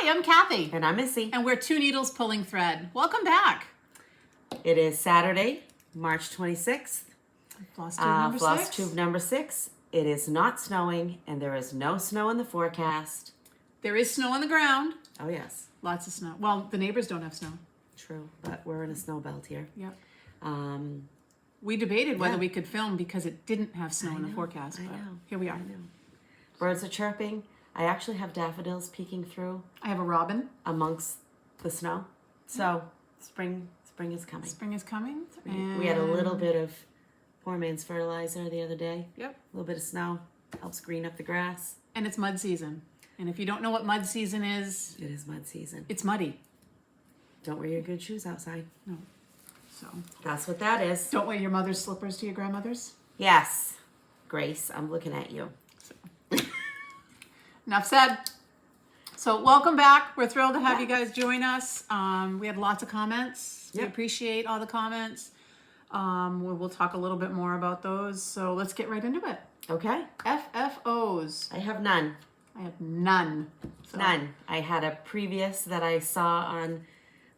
Hi, I'm Kathy. And I'm Missy. And we're Two Needles Pulling Thread. Welcome back. It is Saturday, March 26th. Flosstube number 6. It is not snowing, and there is no snow in the forecast. There is snow on the ground. Oh, yes. Lots of snow. Well, the neighbors don't have snow. True, but we're in a snow belt here. Yep. We debated whether we could film because it didn't have snow in the forecast, but here we are. Birds are chirping. I actually have daffodils peeking through. I have a robin. Amongst the snow. So, spring is coming. Spring is coming. We had a little bit of poor man's fertilizer the other day. Yep. A little bit of snow. Helps green up the grass. And it's mud season. And if you don't know what mud season is... It is mud season. It's muddy. Don't wear your good shoes outside. No. So that's what that is. Don't wear your mother's slippers to your grandmother's. Yes. Grace, I'm looking at you. So. Enough said. So welcome back. We're thrilled to have you guys join us. We had lots of comments. We appreciate all the comments. We'll talk a little bit more about those. So let's get right into it. Okay. FFOs. I have none. I have none. So. None. I had a previous that I saw on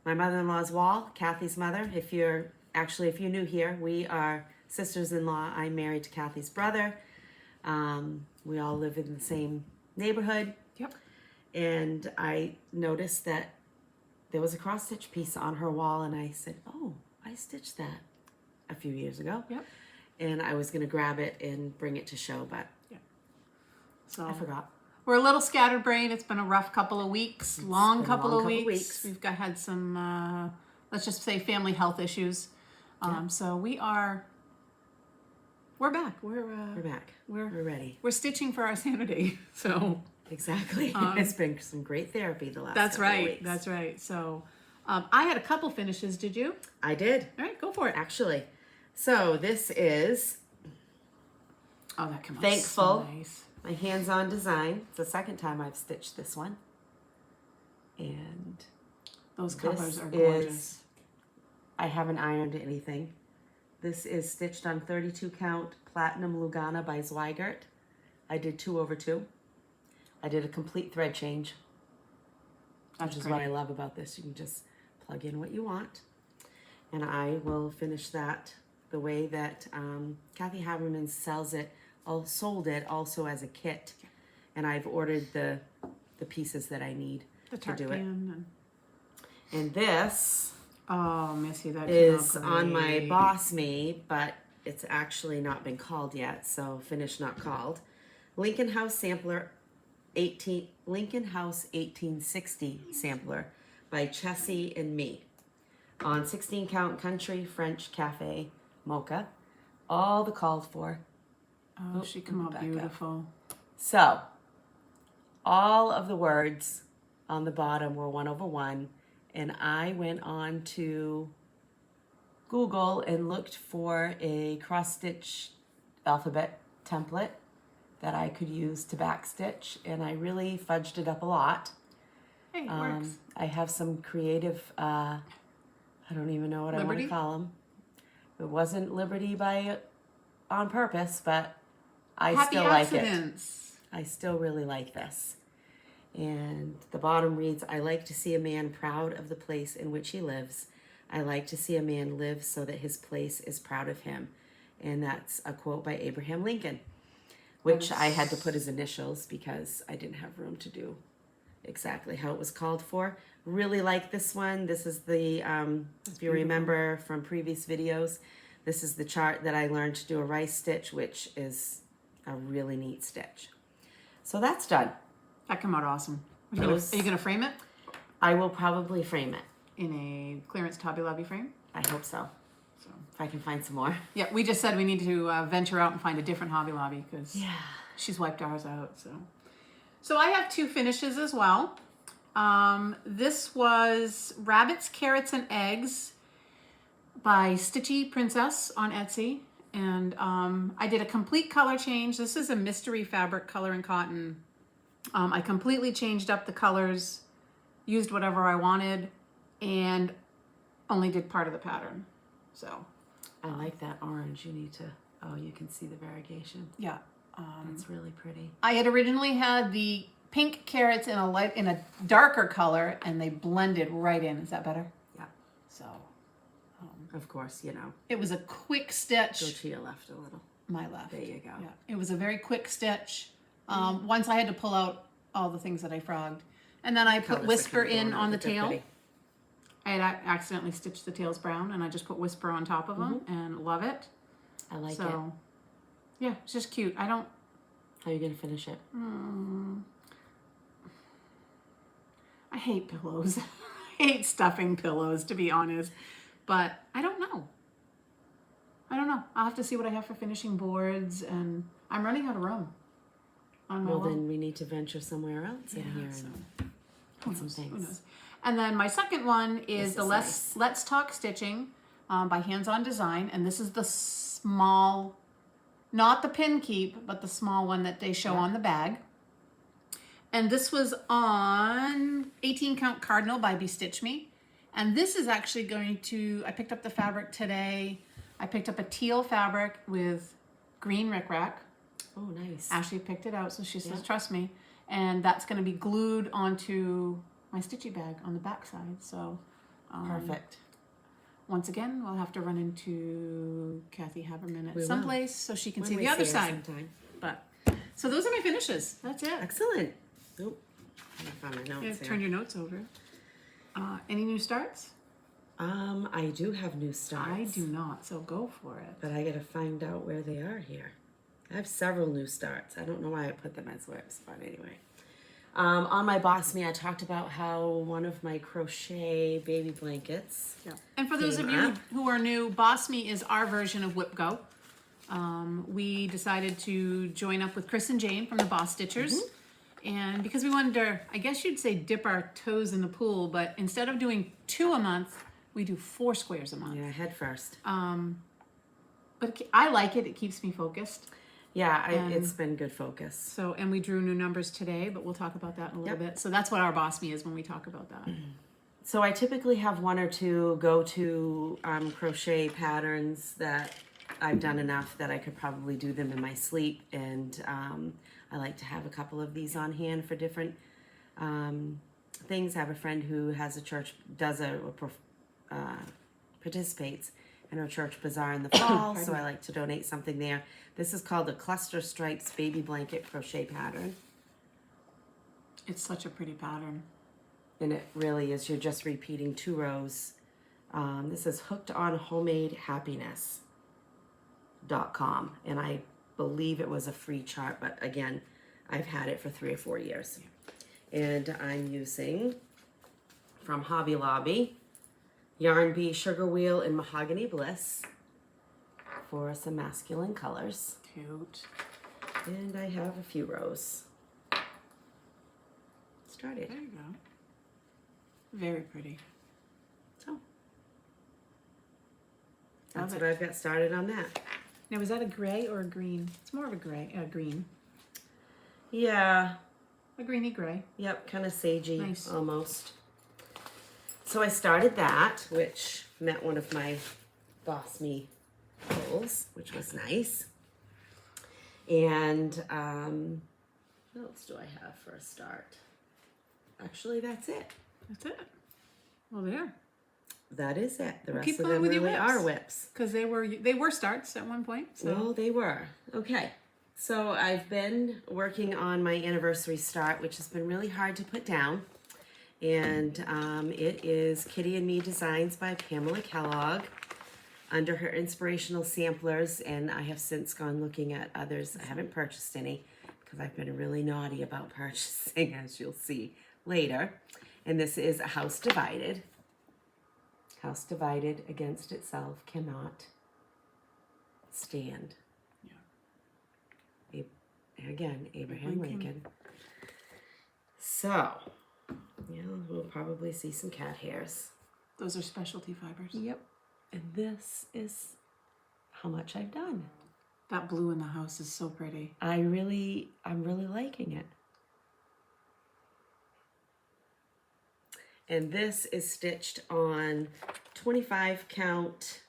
my mother-in-law's wall, Kathy's mother. If you're new here, we are sisters-in-law. I'm married to Kathy's brother. We all live in the same neighborhood. Yep. And I noticed that there was a cross-stitch piece on her wall, and I said, oh, I stitched that a few years ago. Yep. And I was going to grab it and bring it to show, but so I forgot. We're a little scatterbrained. It's been a rough couple of weeks, long couple of weeks. We've had some, let's just say, family health issues. So we're back. We're back. We're ready. We're stitching for our sanity. So exactly. It's been some great therapy the last couple of weeks. That's right. So I had a couple finishes. Did you? I did. All right, go for it. Actually. So this is that came out Thankful. So nice. My hands-on design. It's the second time I've stitched this one. And those colors are gorgeous. I haven't ironed anything. This is stitched on 32 count Platinum Lugana by Zweigart. I did 2/2. I did a complete thread change. Which is what I love about this. You can just plug in what you want. And I will finish that the way that Kathy Haberman sold it also as a kit. And I've ordered the pieces that I need to do it. And this Missy, that is on my BOSME, but it's actually not been called yet, so finished not called. Lincoln House 1860 sampler by Chessie and me on 16 count country French cafe mocha. All the called for. Oh, she come out beautiful. So, all of the words on the bottom were 1/1, and I went on to Google and looked for a cross-stitch alphabet template that I could use to backstitch, and I really fudged it up a lot. Hey, it works. I have some creative, I don't even know what I want to call them. It wasn't Liberty on purpose, but I still like it. I still really like this. And the bottom reads, I like to see a man proud of the place in which he lives. I like to see a man live so that his place is proud of him. And that's a quote by Abraham Lincoln, which I had to put his initials because I didn't have room to do exactly how it was called for. Really like this one. This is the, if you remember from previous videos, this is the chart that I learned to do a rice stitch, which is a really neat stitch. So that's done. That came out awesome. Are you going to frame it? I will probably frame it. In a clearance Hobby Lobby frame? I hope so. If I can find some more. Yeah, we just said we need to venture out and find a different Hobby Lobby because she's wiped ours out. So I have 2 finishes as well. This was Rabbits, Carrots, and Eggs by Stitchy Princess on Etsy. And I did a complete color change. This is a mystery fabric, color and cotton. I completely changed up the colors, used whatever I wanted, and only did part of the pattern. So I like that orange. You need to, you can see the variegation. Yeah. That's really pretty. I had originally had the pink carrots in a darker color, and they blended right in. Is that better? Yeah. So, of course, you know. it was a quick stitch. Go to your left a little. My left. There you go. Yeah. It was a very quick stitch. Once I had to pull out all the things that I frogged. And then I put Whisper in on the tail. I had accidentally stitched the tails brown, and I just put Whisper on top of them, and love it. I like it. So, yeah, it's just cute. I don't... How are you going to finish it? I hate pillows. I hate stuffing pillows, to be honest. But I don't know. I'll have to see what I have for finishing boards, and I'm running out of room. Well, then we need to venture somewhere else in here and who some knows, things. who knows. And then my second one is the Let's Talk Stitching by Hands On Design, and this is the small, not the pin keep, but the small one that they show on the bag. And this was on 18 Count Cardinal by Bestitch Me. And this is actually going to, I picked up the fabric today. I picked up a teal fabric with green rickrack. Oh, nice. Ashley picked it out, so she says, trust me. And that's going to be glued onto my Stitchy bag on the back side. So, perfect. Once again, we'll have to run into Kathy Haberman at some place so she can see the When other we see her side. sometime. But so those are my finishes. That's it. Excellent. Oh, I found my notes here. Turn your notes over. Any new starts? I do have new starts. I do not, so go for it. But I got to find out where they are here. I have several new starts. I don't know why I put them as whips, but anyway. On my BOSME, I talked about how one of my crochet baby blankets. Yeah. And for those of you who are new, BOSME is our version of Whip Go. We decided to join up with Chris and Jane from the Boss Stitchers. And because we wanted to, I guess you'd say dip our toes in the pool, but instead of doing 2 a month, we do 4 squares a month. Yeah, head first. But I like it. It keeps me focused. Yeah, it's been good focus. So, and we drew new numbers today, but we'll talk about that in a little bit. So that's what our BOSME is when we talk about that. So I typically have 1 or 2 go-to crochet patterns that I've done enough that I could probably do them in my sleep. And I like to have a couple of these on hand for different things. I have a friend who has a church, participates in our church bazaar in the fall, so I like to donate something there. This is called the Cluster Stripes Baby Blanket Crochet Pattern. It's such a pretty pattern. And it really is. You're just repeating 2 rows. This is hookedonhomedadehappiness.com. And I believe it was a free chart, but again, I've had it for 3 or 4 years. And I'm using, from Hobby Lobby, Yarn Bee Sugar Wheel and Mahogany Bliss for some masculine colors. Cute. And I have a few rows started. There you go. Very pretty. So that's what I've got started on that. Now, is that a gray or a green? It's more of a green. Yeah. A greeny gray. Yep, kind of sagey, Nice. almost. So I started that, which met one of my BOSME goals, which was nice. And what else do I have for a start? Actually, that's it. That's it. Well, there. That is it. The rest Keep of going them with your really whips. are whips. Because they were starts at one point. So. Well, they were. Okay. So I've been working on my anniversary start, which has been really hard to put down. And it is Kitty and Me Designs by Pamela Kellogg under her inspirational samplers. And I have since gone looking at others. I haven't purchased any because I've been really naughty about purchasing, as you'll see later. And this is A House Divided. House divided against itself cannot stand. Yeah. Again, Abraham Lincoln. So, yeah, we'll probably see some cat hairs. Those are specialty fibers. Yep. And this is how much I've done. That blue in the house is so pretty. I'm really liking it. And this is stitched on 25 count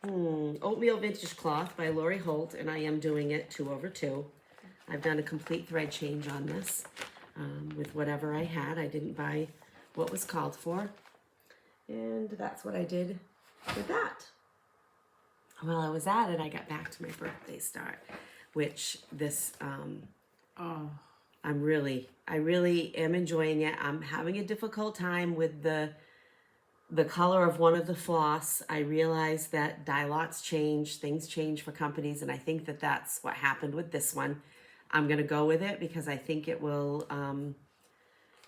oatmeal vintage cloth by Lori Holt, and I am doing it 2/2. I've done a complete thread change on this with whatever I had. I didn't buy what was called for. And that's what I did with that. While I was at it, I got back to my birthday start, which this, I really am enjoying it. I'm having a difficult time with the color of one of the floss. I realize that dye lots change, things change for companies, and I think that that's what happened with this one. I'm going to go with it because I think it will,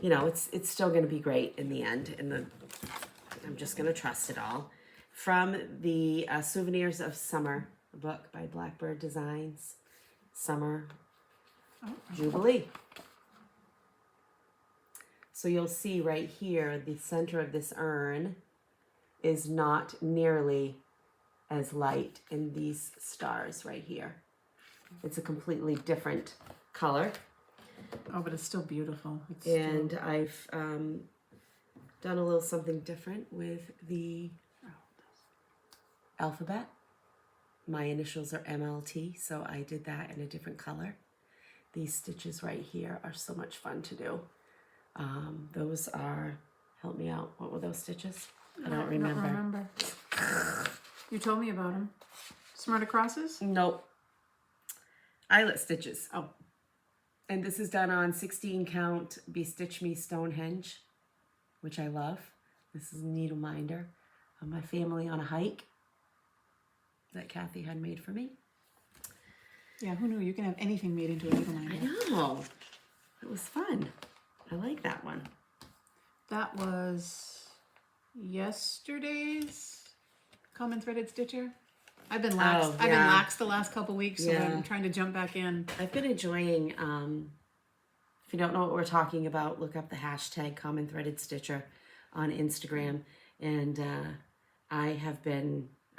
you know, it's still going to be great in the end. I'm just going to trust it all. From the Souvenirs of Summer book by Blackbird Designs, Summer Jubilee. So you'll see right here, the center of this urn is not nearly as light in these stars right here. It's a completely different color. Oh, but it's still beautiful. I've done a little something different with the alphabet. My initials are MLT, so I did that in a different color. These stitches right here are so much fun to do. Those are, help me out, what were those stitches? I don't remember. You told me about them. Smart Acrosses? Nope. Eyelet stitches. Oh. And this is done on 16 count Stitch Me Stonehenge, which I love. This is a needle minder of my family on a hike that Kathy had made for me. Yeah, who knew you can have anything made into a needle minder? I know. It was fun. I like that one. That was yesterday's Common Threaded Stitcher. I've been lax. Oh, yeah. I've been lax the last couple weeks, so Yeah. I'm trying to jump back in. I've been enjoying, if you don't know what we're talking about, look up the hashtag Common Threaded Stitcher on Instagram. And I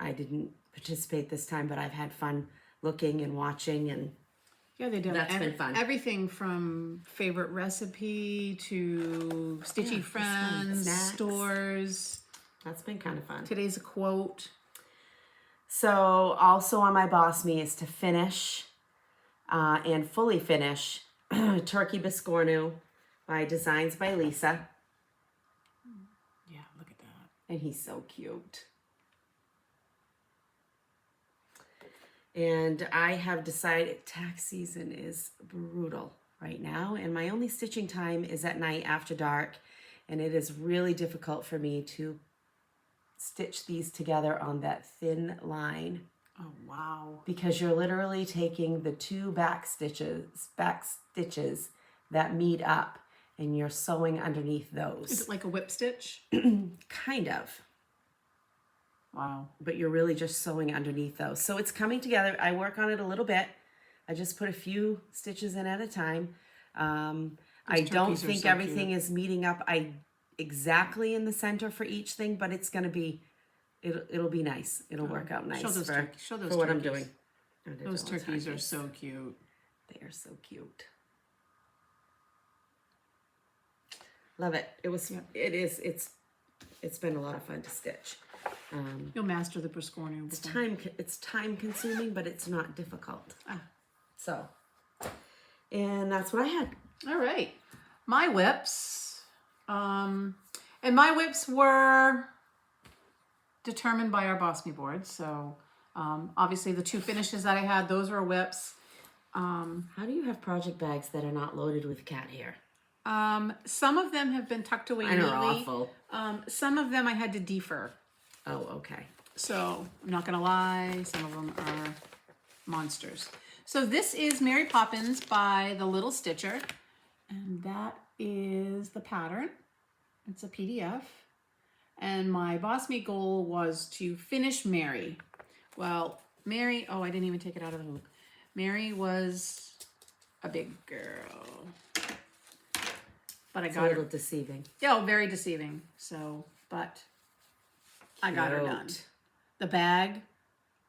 didn't participate this time, but I've had fun looking and watching, and yeah, they do. That's been fun. Everything from favorite recipe to Stitchy Friends, stores. That's been kind of fun. Today's a quote. So also on my BOSME is to finish and fully finish Turkey Biscornu by Designs by Lisa. Yeah, look at that. And he's so cute. And I have decided tax season is brutal right now, and my only stitching time is at night after dark, and it is really difficult for me to stitch these together on that thin line. Oh, wow. Because you're literally taking the two back stitches that meet up, and you're sewing underneath those. Is it like a whip stitch? Kind of. Wow. But you're really just sewing underneath those. So it's coming together. I work on it a little bit. I just put a few stitches in at a time. I don't think everything is meeting up exactly in the center for each thing, but it's going to be, it'll be nice. It'll work out nice show those for what I'm doing. Those turkeys are so cute. They are so cute. Love it. It's been a lot of fun to stitch. You'll master the Biscornu. It's time consuming, but it's not difficult. Ah. So, and that's what I had. All right. My whips, and my whips were determined by our BOSME board. So, obviously the two finishes that I had, those were whips. How do you have project bags that are not loaded with cat hair? Some of them have been tucked away neatly. Mine are awful. Some of them I had to defer. Oh, okay. So I'm not gonna lie, some of them are monsters. So this is Mary Poppins by The Little Stitcher, and that is the pattern. It's a PDF, and my BOSME goal was to finish Mary. Well, Mary, oh, I didn't even take it out of the hoop. Mary was a big girl, but I got her. A little deceiving. Yeah, very deceiving. So, but I got her done. The bag.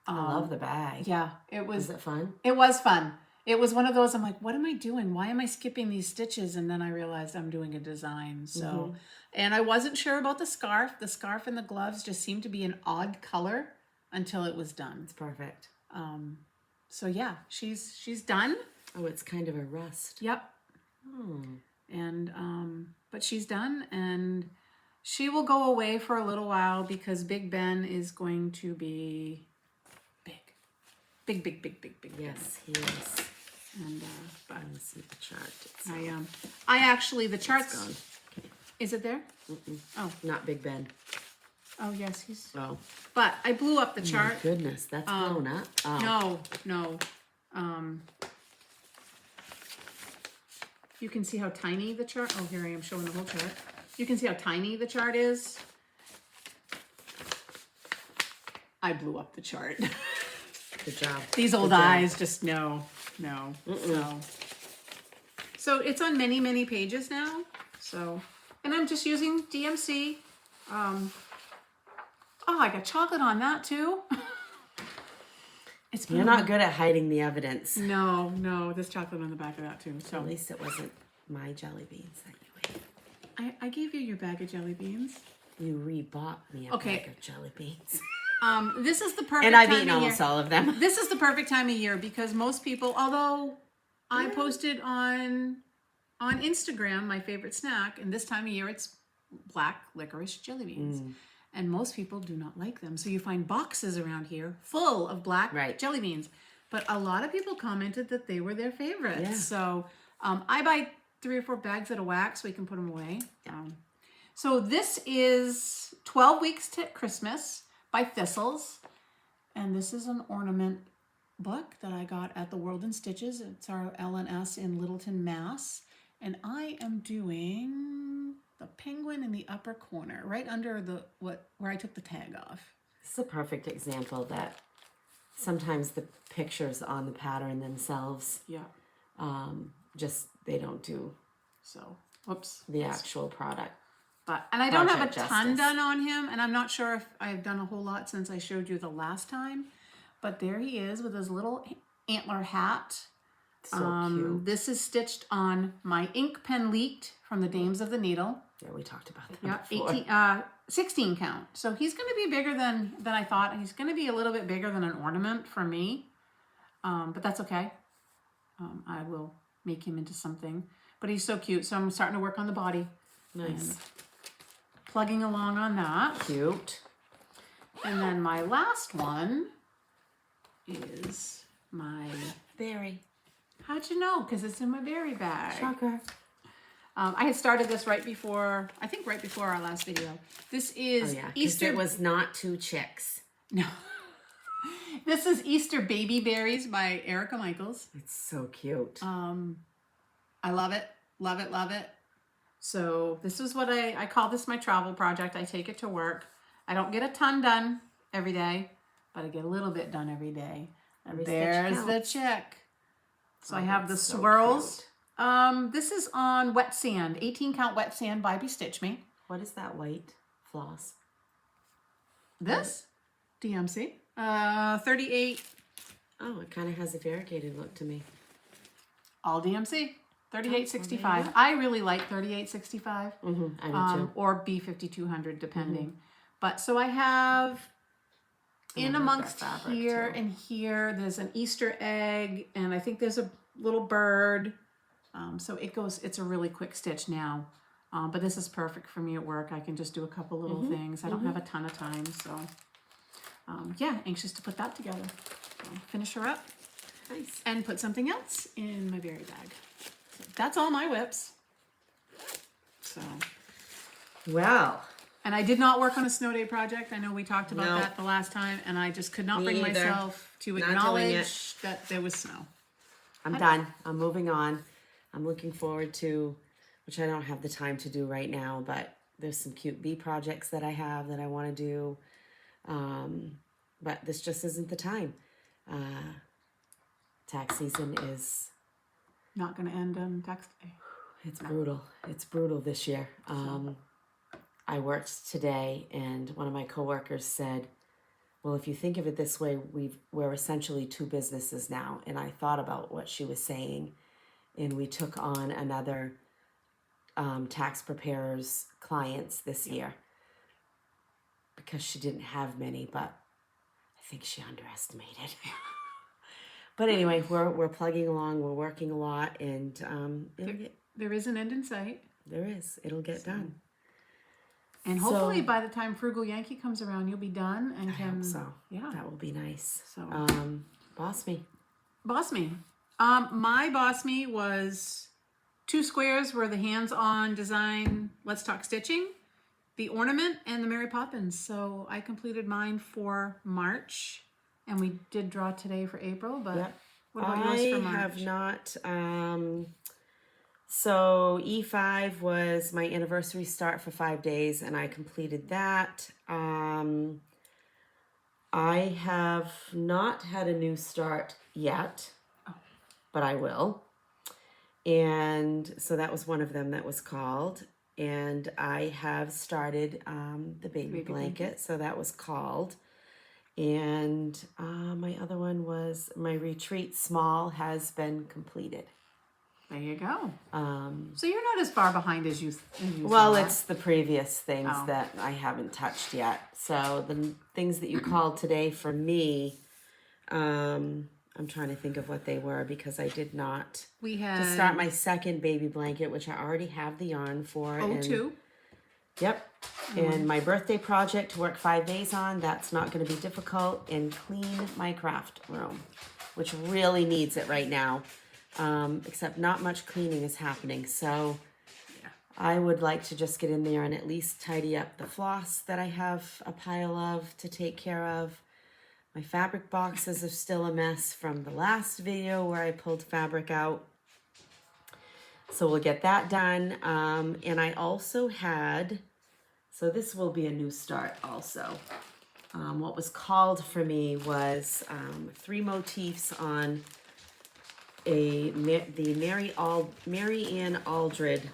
I love the bag. Yeah, it was. Is it fun? It was fun. It was one of those, I'm like, what am I doing? Why am I skipping these stitches? And then I realized I'm doing a design. So, and I wasn't sure about the scarf. The scarf and the gloves just seemed to be an odd color until it was done. It's perfect. So yeah, she's done. Oh, it's kind of a rust. Yep. And but she's done, and she will go away for a little while because Big Ben is going to be big. Yes, he is. And but let me see the chart. I actually the chart's gone. Okay. Is it there? Oh, not Big Ben. Oh yes, he's. Oh, but I blew up the chart. My goodness, that's blown up. No. You can see how tiny the chart. Oh, here I am showing the whole chart. You can see how tiny the chart is. I blew up the chart. Good job. These old eyes just no. So it's on many pages now. So, and I'm just using DMC. Oh, I got chocolate on that too. You're not good at hiding the evidence. No, there's chocolate on the back of that too. So at least it wasn't my jelly beans anyway. I gave you your bag of jelly beans. You rebought me a bag of jelly beans. This is the perfect and I've eaten almost all of them. This is the perfect time of year because most people, although I posted on Instagram my favorite snack, and this time of year it's black licorice jelly beans. And most people do not like them. So you find boxes around here full of black jelly beans. But a lot of people commented that they were their favorites. Yeah. So I buy 3 or 4 bags at a whack so we can put them away. So this is 12 Weeks to Christmas by Thistles. And this is an ornament book that I got at the World in Stitches. It's our L&S in Littleton, Mass. And I am doing the penguin in the upper corner, right under the where I took the tag off. This is a perfect example that sometimes the pictures on the pattern themselves, just they don't do the actual product. And I don't have a ton done on him, and I'm not sure if I've done a whole lot since I showed you the last time. But there he is with his little antler hat. So cute. This is stitched on my ink pen leaked from the Dames of the Needle. Yeah, we talked about that before. 16 count. So he's going to be bigger than I thought. He's going to be a little bit bigger than an ornament for me. But that's okay. I will make him into something. But he's so cute. So I'm starting to work on the body. Nice. Plugging along on that. Cute. And then my last one is my berry. How'd you know? Because it's in my berry bag. Shocker. I had started this right before our last video. This is Easter. It was not 2 chicks. No. This is Easter Baby Berries by Erica Michaels. It's so cute. I love it. Love it. So this is what I call this my travel project. I take it to work. I don't get a ton done every day, but I get a little bit done every day. And there's the chick. So I have the swirls. This is on wet sand, 18 count wet sand by Bestitch Me. What is that white floss? This? DMC. 38. Oh, it kind of has a variegated look to me. All DMC. 3865. I really like 3865. I do too. Or B5200 depending. But so I have in amongst here and here, there's an Easter egg, and I think there's a little bird. So it's a really quick stitch now. But this is perfect for me at work. I can just do a couple little things. I don't have a ton of time. So anxious to put that together. So finish her up. Nice. And put something else in my berry bag. So that's all my whips. So. Wow. And I did not work on a snow day project. I know we talked about that the last time, and I just could not bring myself to acknowledge that there was snow. I'm done. I'm moving on. I'm looking forward to, which I don't have the time to do right now, but there's some cute bee projects that I have that I want to do. But this just isn't the time. Tax season is not going to end on tax day. It's brutal. It's brutal this year. I worked today, and one of my coworkers said, well, if you think of it this way, we're essentially 2 businesses now. And I thought about what she was saying, and we took on another tax preparer's clients this year because she didn't have many, but I think she underestimated. But anyway, we're plugging along. We're working a lot, and there is an end in sight. There is. It'll get done. And hopefully by the time Frugal Yankee comes around, you'll be done and I hope so. Yeah, that will be nice. So, BOSME. BOSME. My BOSME was 2 squares were the hands-on design. Let's talk stitching, the ornament, and the Mary Poppins. So I completed mine for March, and we did draw today for April. But what about yours for March? I have not. So E5 was my anniversary start for 5 days, and I completed that. I have not had a new start yet, but I will. And so that was one of them that was called. And I have started the baby blanket, so that was called. And my other one was my retreat small has been completed. There you go. So you're not as far behind as you well, thought. it's the previous things that I haven't touched yet. So the things that you called today for me, I'm trying to think of what they were because I did not. We had to start my second baby blanket, which I already have the yarn for. O2. Yep. And my birthday project to work 5 days on, that's not going to be difficult. And clean my craft room, which really needs it right now. Except not much cleaning is happening. So I would like to just get in there and at least tidy up the floss that I have a pile of to take care of. My fabric boxes are still a mess from the last video where I pulled fabric out. So we'll get that done. And I also had, so this will be a new start also. What was called for me was 3 motifs on the Mary Ann Aldred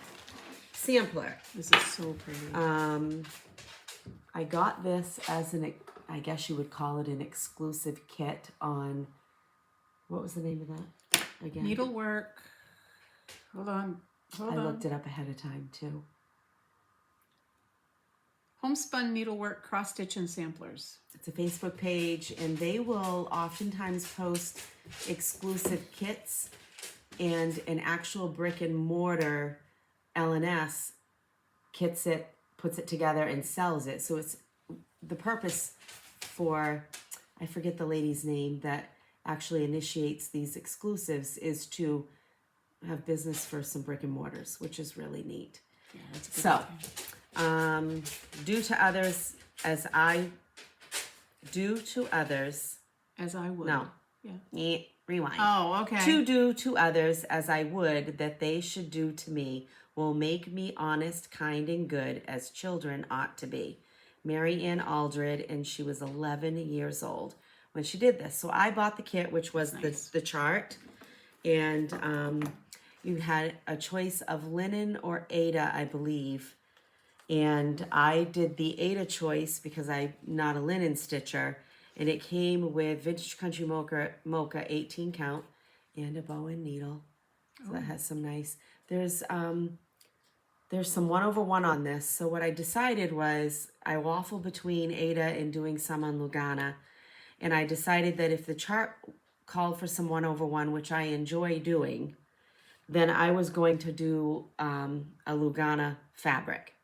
sampler. This is so pretty. I got this as I guess you would call it an exclusive kit on, what was the name of that again? Needlework. Hold on. I looked it up ahead of time too. Homespun Needlework Cross Stitch and Samplers. It's a Facebook page, and they will oftentimes post exclusive kits, and an actual brick and mortar L&S kits it, puts it together, and sells it. So it's the purpose for, I forget the lady's name that actually initiates these exclusives, is to have business for some brick and mortars, which is really neat. Yeah, that's a good so. idea. Do to others as I would. No. Yeah. Rewind. Oh, okay. To do to others as I would that they should do to me will make me honest, kind, and good as children ought to be. Mary Ann Aldred, and she was 11 years old when she did this. So I bought the kit, which was the chart, and you had a choice of linen or Aida, I believe. And I did the Aida choice because I'm not a linen stitcher, and it came with Vintage Country Mocha 18 count and a bow and needle. So that has some nice. There's some 1/1 on this. So what I decided was I waffled between Aida and doing some on Lugana, and I decided that if the chart called for some 1/1, which I enjoy doing, then I was going to do a Lugana fabric.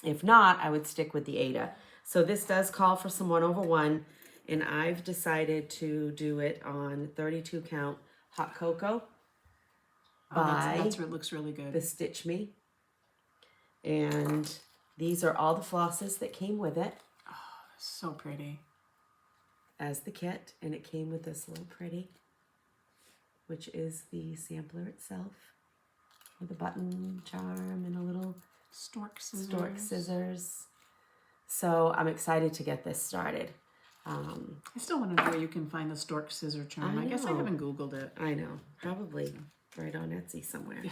If not, I would stick with the Aida. So this does call for some 1/1, and I've decided to do it on 32 count hot cocoa that's what looks really good. The Stitch Me. And these are all the flosses that came with it. Oh, so pretty. As the kit, and it came with this little pretty, which is the sampler itself, with a button charm and a little stork scissors. So I'm excited to get this started. I still want to know where you can find the stork scissor charm. I guess I haven't Googled it. I know. Probably right on Etsy somewhere. Yeah.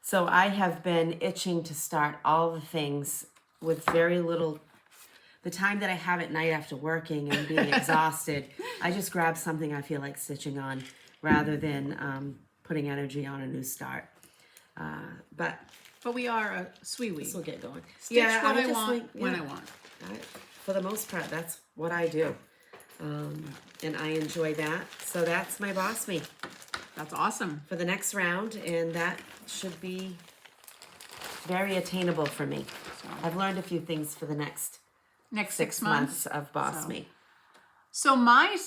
So I have been itching to start all the things with very little. The time that I have at night after working and being exhausted, I just grab something I feel like stitching on rather than putting energy on a new start. But we are a sweet. This will get going. Stitch what I want when I want. For the most part, that's what I do. And I enjoy that. So that's my BOSME. That's awesome. For the next round, and that should be very attainable for me. So I've learned a few things for the next 6 months of BOSME. So my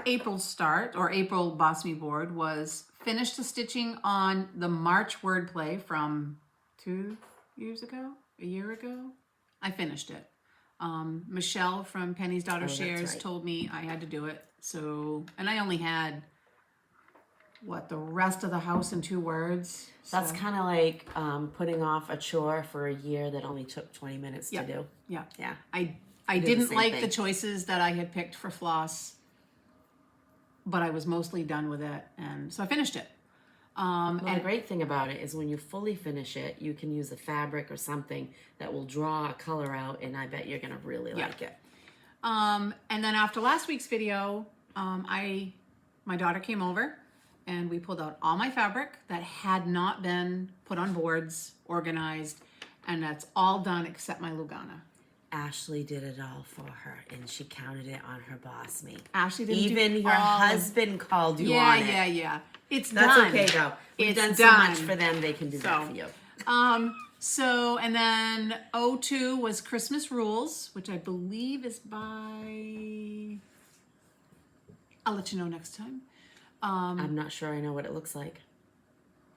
April start, or April BOSME board, was finish the stitching on the March wordplay from 2 years ago, a year ago. I finished it. Michelle from Penny's Daughter Shares told me I had to do it. So, and I only had, the rest of the house in 2 words. That's kind of like putting off a chore for a year that only took 20 minutes to do. Yeah. Yeah. I didn't like the choices that I had picked for floss, but I was mostly done with it, and so I finished it. And the great thing about it is when you fully finish it, you can use a fabric or something that will draw a color out, and I bet you're going to really like it. And then after last week's video, my daughter came over, and we pulled out all my fabric that had not been put on boards, organized, and that's all done except my Lugana. Ashley did it all for her, and she counted it on her BOSME. Ashley didn't Even your husband called you on it. Yeah. That's done. That's okay, though. We've done so much for them, they can do that for you. And then 02 was Christmas Rules, which I believe is by... I'll let you know next time. I'm not sure I know what it looks like.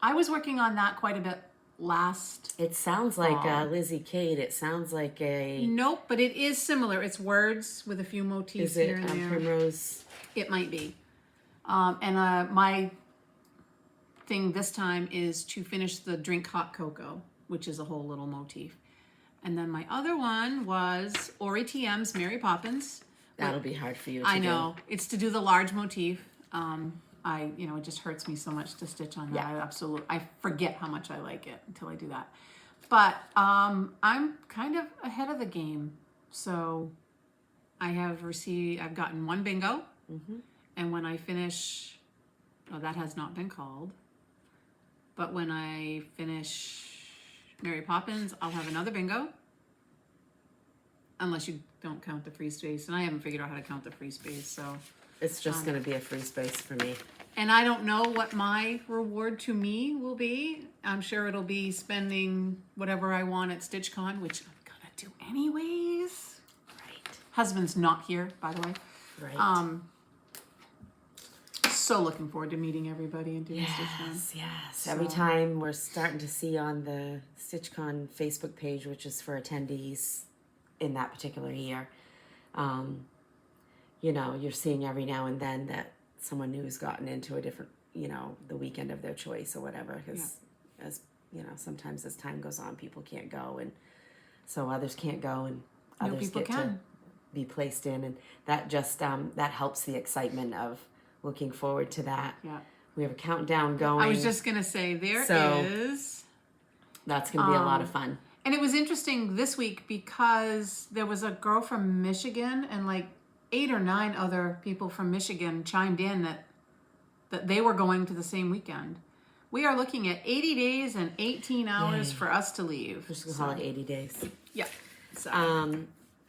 I was working on that quite a bit last. It sounds like Lizzie Kate. It sounds like a... Nope, but it is similar. It's words with a few motifs here and there. Is it Primrose? It might be. My thing this time is to finish the Drink Hot Cocoa, which is a whole little motif. And then my other one was Ori TM's Mary Poppins. That'll be hard for you to do. I know. It's to do the large motif. It just hurts me so much to stitch on that. Yeah. I forget how much I like it until I do that. But I'm kind of ahead of the game. So I've gotten 1 bingo. Mm-hmm. And when I finish, that has not been called. But when I finish Mary Poppins, I'll have another bingo. Unless you don't count the free space. And I haven't figured out how to count the free space, so... It's just going to be a free space for me. And I don't know what my reward to me will be. I'm sure it'll be spending whatever I want at StitchCon, which I'm going to do anyways. Right. Husband's not here, by the way. Right. So looking forward to meeting everybody and doing StitchCon. Yes. So. Every time we're starting to see on the StitchCon Facebook page, which is for attendees in that particular year, you're seeing every now and then that someone new has gotten into a different, the weekend of their choice or whatever. Because, sometimes as time goes on, people can't go. And so others can't go and others get to be placed in. And that just, that helps the excitement of looking forward to that. Yeah. We have a countdown going. I was just going to say, there is. That's going to be a lot of fun. And it was interesting this week because there was a girl from Michigan and 8 or 9 other people from Michigan chimed in that they were going to the same weekend. We are looking at 80 days and 18 hours for us to leave. We're just going to call it 80 days. Yeah. So.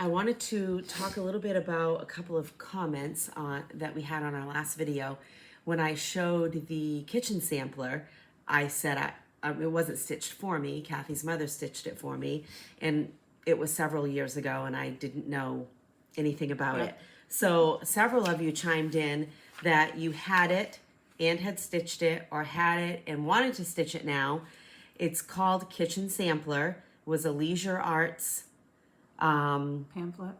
I wanted to talk a little bit about a couple of comments that we had on our last video. When I showed the kitchen sampler, I said it wasn't stitched for me. Kathy's mother stitched it for me. And it was several years ago, and I didn't know anything about it. So several of you chimed in that you had it and had stitched it, or had it and wanted to stitch it now. It's called Kitchen Sampler. It was a Leisure Arts pamphlet.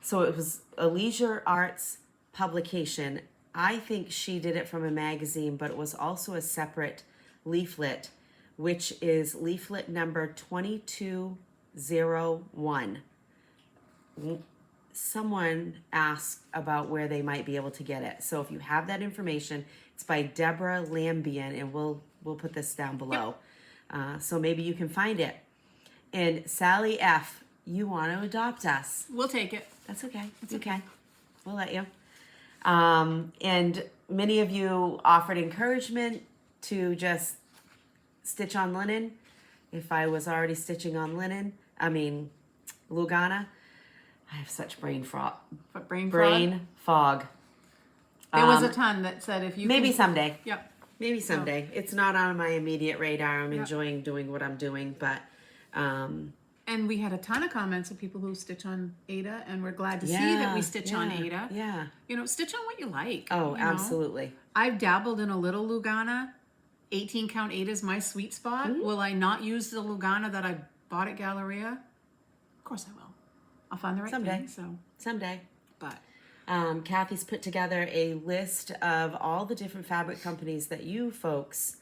So it was a Leisure Arts publication. I think she did it from a magazine, but it was also a separate leaflet, which is leaflet number 2201. Someone asked about where they might be able to get it. So if you have that information, it's by Deborah Lambien, and we'll put this down below. Yep. So maybe you can find it. And Sally F., you want to adopt us. We'll take it. That's okay. It's okay. We'll let you. And many of you offered encouragement to just stitch on linen. If I was already stitching on Lugana. I have such brain fog. But brain fog. There was a ton that said if you maybe someday. Yep. Maybe someday. So, it's not on my immediate radar. I'm enjoying doing what I'm doing, but and we had a ton of comments of people who stitch on Aida, and we're glad to see that we stitch on Aida. Yeah. You know, stitch on what you like. Oh, you absolutely. Know? I've dabbled in a little Lugana. 18 count Aida is my sweet spot. Mm-hmm. Will I not use the Lugana that I bought at Galleria? Of course I will. I'll find the right thing. Someday. But Kathy's put together a list of all the different fabric companies that you folks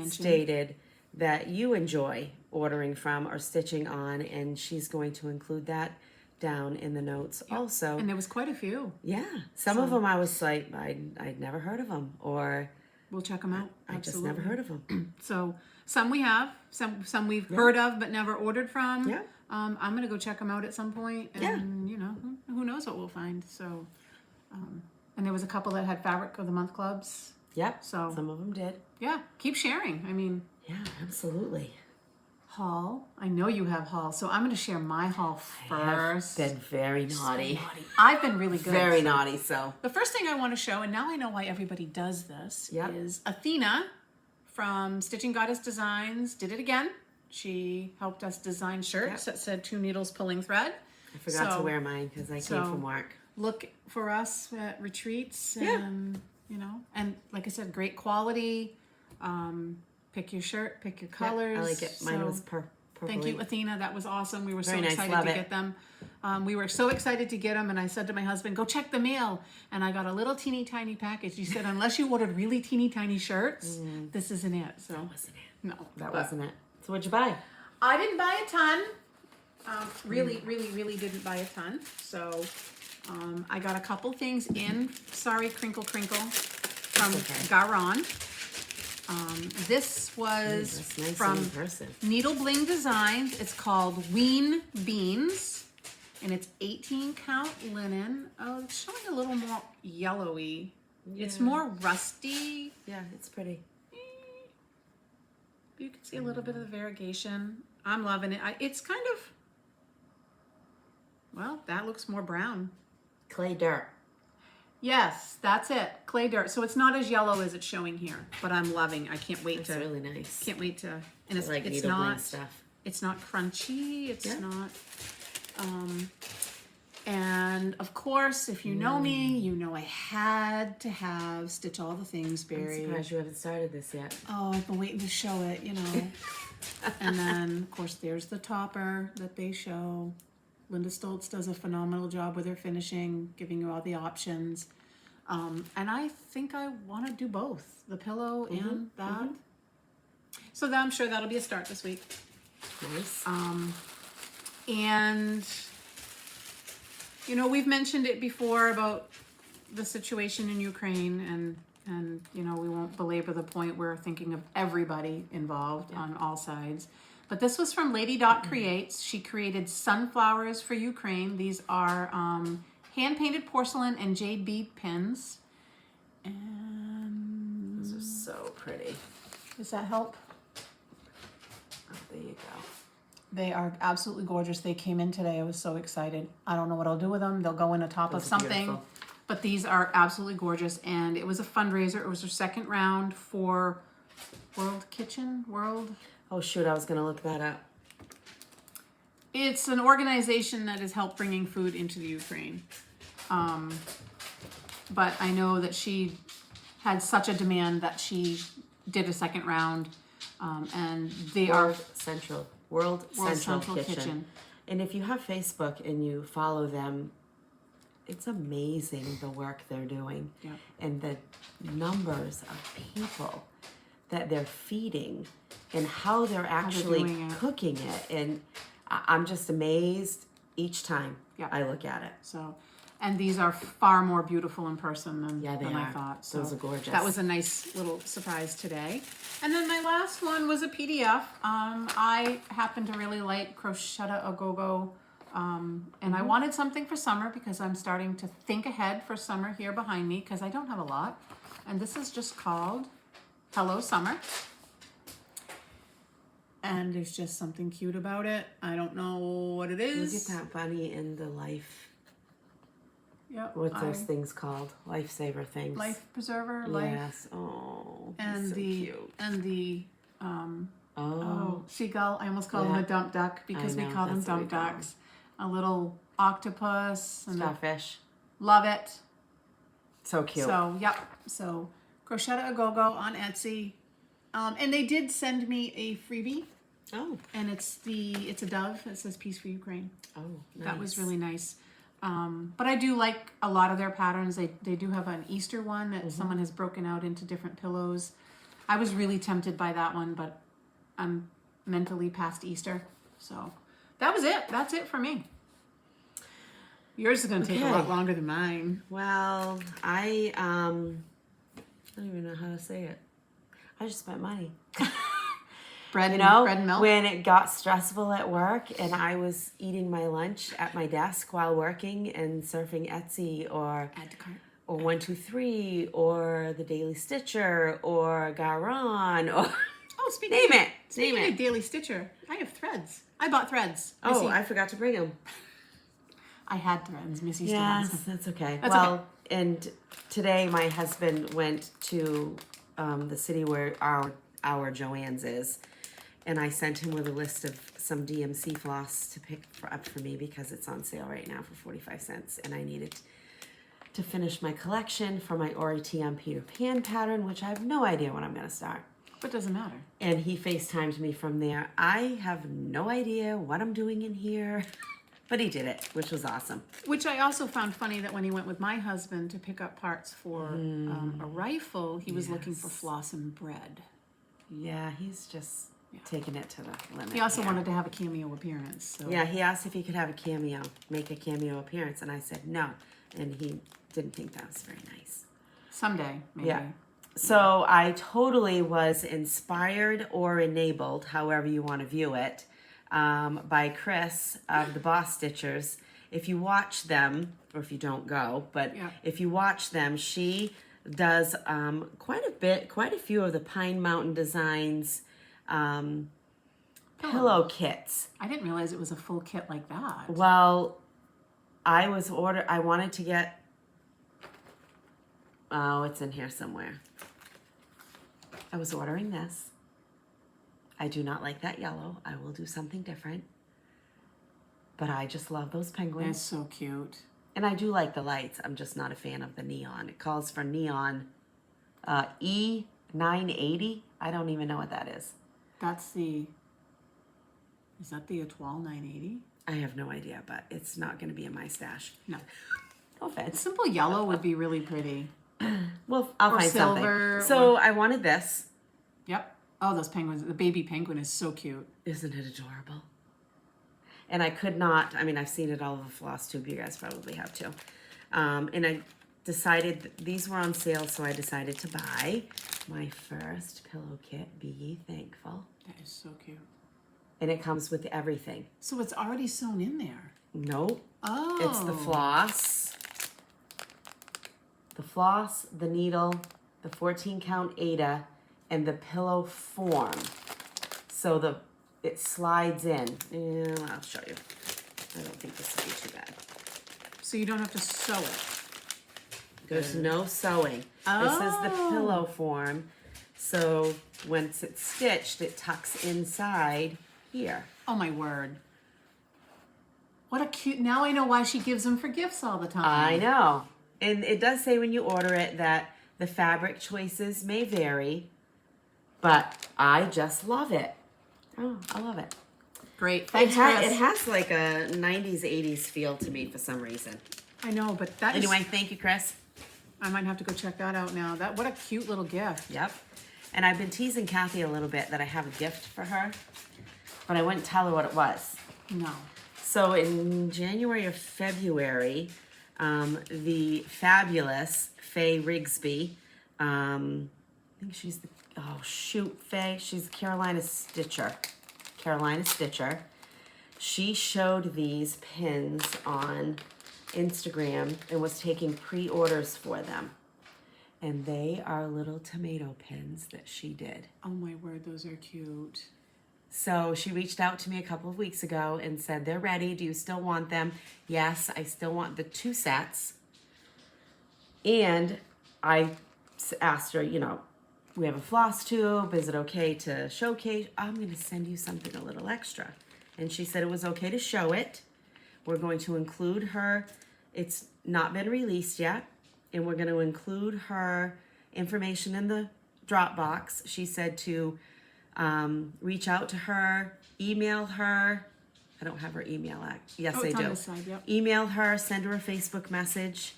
stated that you enjoy ordering from or stitching on, and she's going to include that down in the notes also. And there was quite a few. Yeah. Some of them I was like, I'd never heard of them, or we'll check them out. I just never heard of them. So some we have, some we've heard of but never ordered from. Yeah. I'm going to go check them out at some point, and you know, who knows what we'll find. So, and there was a couple that had Fabric of the Month clubs. Yep. So some of them did. Yeah. Keep sharing. I mean. Yeah, absolutely. Haul. I know you have haul, so I'm going to share my haul first. I've been very naughty. I've been really good. Very naughty, so. The first thing I want to show, and now I know why everybody does this, is Athena from Stitching Goddess Designs did it again. She helped us design shirts that said 2 needles pulling thread. I forgot to wear mine because I came from work. Look for us at retreats, and you know, and like I said, great quality. Pick your shirt, pick your colors. I like it. Mine was purple. Thank you, Athena. That was awesome. We were so excited to get them. We were so excited to get them, and I said to my husband, go check the mail. And I got a little teeny tiny package. He said, unless you ordered really teeny tiny shirts, this isn't it. So that wasn't it. No. That wasn't it. So what'd you buy? I didn't buy a ton. Really didn't buy a ton. So I got a couple things in. Sorry, Crinkle from Garon. This was from Needle Bling Designs. It's called Ween Beans, and it's 18 count linen. Oh, it's showing a little more yellowy. Yeah. It's more rusty. Yeah, it's pretty. You can see a little bit of the variegation. I'm loving it. It's kind of, well, that looks more brown. Clay dirt. Yes, that's it. Clay dirt. So it's not as yellow as it's showing here, but I'm loving. I can't wait to. It's really nice. Can't wait to. And it's like it's not stuff. It's not crunchy. It's not. And of course, if you know me, you know I had to have Stitch All the Things buried. I'm surprised you haven't started this yet. Oh, I've been waiting to show it. You know. And then of course there's the topper that they show. Linda Stoltz does a phenomenal job with her finishing, giving you all the options. And I think I want to do both, the pillow and that. So I'm sure that'll be a start this week. Nice. And, you know, we've mentioned it before about the situation in Ukraine, and you know, we won't belabor the point. We're thinking of everybody involved on all sides. But this was from Lady Dot Creates. She created sunflowers for Ukraine. These are hand-painted porcelain and jade bead pins. And those are so pretty. Does that help? Oh, there you go. They are absolutely gorgeous. They came in today. I was so excited. I don't know what I'll do with them. They'll go in the top of something. Beautiful. But these are absolutely gorgeous. And it was a fundraiser. It was their second round for World Kitchen. Oh, shoot, I was going to look that up. It's an organization that has helped bringing food into the Ukraine. But I know that she had such a demand that she did a second round. And they World Central Kitchen. And if you have Facebook and you follow them, it's amazing the work they're doing. Yep. And the numbers of people that they're feeding and how they're actually cooking it. And I'm just amazed each time I look at it. So, and these are far more beautiful in person than I thought. So those are gorgeous. That was a nice little surprise today. And then my last one was a PDF. I happen to really like Crochetta A Go-Go. And I wanted something for summer because I'm starting to think ahead for summer here behind me because I don't have a lot. And this is just called Hello Summer. And there's just something cute about it. I don't know what it is. Look at that bunny in the life Yep. What's those things called? Lifesaver things. Life preserver. Yes. Oh. And so cute. Seagull. I almost call him a dump duck because we call them dump ducks. A little octopus. And starfish. Love it. So cute. So, yep. So, Crochet a Go-Go on Etsy. And they did send me a freebie. Oh. And it's a dove. It says Peace for Ukraine. Oh, nice. That was really nice. But I do like a lot of their patterns. They do have an Easter one that someone has broken out into different pillows. I was really tempted by that one, but I'm mentally past Easter. So that was it. That's it for me. Yours is going to take a lot longer than mine. Well, I don't even know how to say it. I just spent money. Bread and milk? When it got stressful at work and I was eating my lunch at my desk while working and surfing Etsy or Add to cart. Or 123 or the Daily Stitcher or Garon or speaking of Daily Stitcher, I have threads. I bought threads. Missy. Oh, I forgot to bring them. I had threads. Missy still has them. That's okay. That's okay. Okay. And today my husband went to the city where our Joann's is, and I sent him with a list of some DMC floss to pick up for me because it's on sale right now for 45 cents, and I needed to finish my collection for my Ori T on Peter Pan pattern, which I have no idea when I'm going to start. But it doesn't matter. And he FaceTimed me from there. I have no idea what I'm doing in here. But he did it, which was awesome. Which I also found funny that when he went with my husband to pick up parts for a rifle, he was looking for floss and bread. Yeah, he's just taking it to the limit. He also wanted to have a cameo appearance. So. Yeah, he asked if he could have a cameo, make a cameo appearance, and I said no. And he didn't think that was very nice. Someday, maybe. Yeah. So I totally was inspired or enabled, however you want to view it, by Chris of the Boss Stitchers. If you watch them, or if you don't go, but if you watch them, she does quite a few of the Pine Mountain Designs pillow kits. I didn't realize it was a full kit like that. Well, I wanted to get, it's in here somewhere. I was ordering this. I do not like that yellow. I will do something different. But I just love those penguins. That's so cute. And I do like the lights. I'm just not a fan of the neon. It calls for neon E980. I don't even know what that is. Is that the Etoile 980? I have no idea, but it's not going to be in my stash. No. No offense. Simple yellow would be really pretty. Well, I'll find silver, something. So I wanted this. Yep. Oh, those penguins. The baby penguin is so cute. Isn't it adorable? And I could not, I've seen it all over Flosstube. You guys probably have too. And I decided, these were on sale, so I decided to buy my first pillow kit, Be Ye Thankful. That is so cute. And it comes with everything. So it's already sewn in there? Nope. Oh. It's the floss. The floss, the needle, the 14 count Ada, and the pillow form. So it slides in. And I'll show you. I don't think this will be too bad. So you don't have to sew it? There's no sewing. Oh. This is the pillow form. So once it's stitched, it tucks inside here. Oh my word. What a cute, now I know why she gives them for gifts all the time. I know. And it does say when you order it that the fabric choices may vary, but I just love it. Oh, I love it. Great. Thanks, Chris. It has like a 90s, 80s feel to me for some reason. I know, but Anyway, thank you, Chris. I might have to go check that out now. What a cute little gift. Yep. And I've been teasing Kathy a little bit that I have a gift for her, but I wouldn't tell her what it was. No. So in January or February, the fabulous Faye Rigsby, I think she's the, Faye, she's Carolina Stitcher. She showed these pins on Instagram and was taking pre-orders for them. And they are little tomato pins that she did. Oh my word, those are cute. So she reached out to me a couple of weeks ago and said, they're ready. Do you still want them? Yes, I still want the 2 sets. And I asked her, you know, we have a floss tube. Is it okay to showcase? I'm going to send you something a little extra. And she said it was okay to show it. We're going to include her. It's not been released yet. And we're going to include her information in the Dropbox. She said to reach out to her, email her. I don't have her email. Yes, I do. On the side, yep. Email her, send her a Facebook message.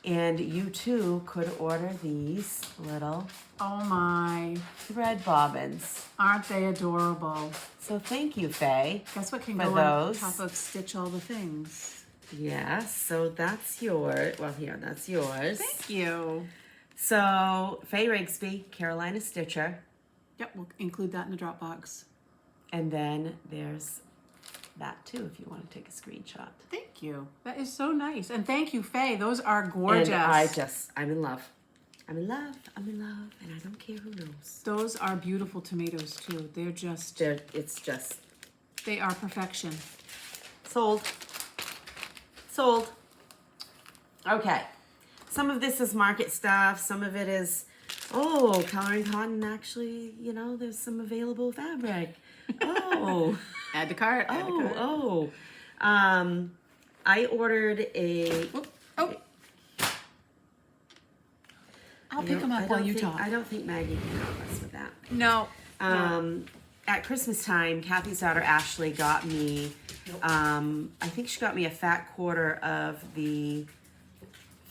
And you too could order these little thread bobbins. Aren't they adorable? So thank you, Faye. Guess what can go on top of Stitch All the Things? Yes, so that's yours. Well, here, that's yours. Thank you. So Faye Rigsby, Carolina Stitcher. Yep, we'll include that in the Dropbox. And then there's that too, if you want to take a screenshot. Thank you. That is so nice. And thank you, Faye. Those are gorgeous. And I'm in love. I'm in love, and I don't care who knows. Those are beautiful tomatoes too. They are perfection. Sold. Okay. Some of this is market stuff. Some of it is, coloring cotton. Actually, you know, there's some available fabric. Add to cart. I ordered a. I'll pick them up while you talk. I don't think Maggie can help us with that. No. At Christmas time, Kathy's daughter Ashley got me. I think she got me a fat quarter of the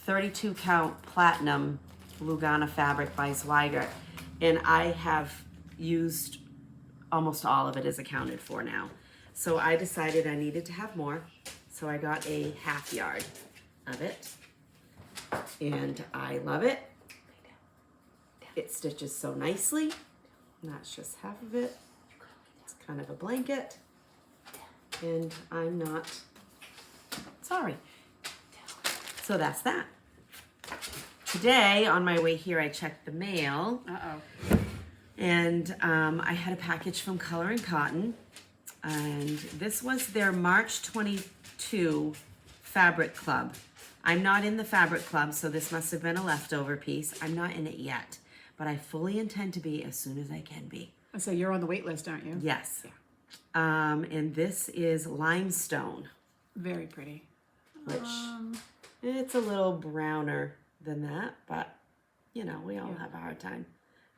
32 count platinum Lugana fabric by Zweigert, and I have used almost all of it is accounted for now. So I decided I needed to have more. So I got a half yard of it. And I love it. It stitches so nicely. And that's just half of it. It's kind of a blanket. And I'm not sorry. So that's that. Today, on my way here, I checked the mail. And I had a package from Color and Cotton, and this was their March 22 fabric club. I'm not in the fabric club, so this must have been a leftover piece. I'm not in it yet, but I fully intend to be as soon as I can be. So you're on the wait list, aren't you? Yes. Yeah. And this is limestone. Very pretty. Which it's a little browner than that, but you know, we all have a hard time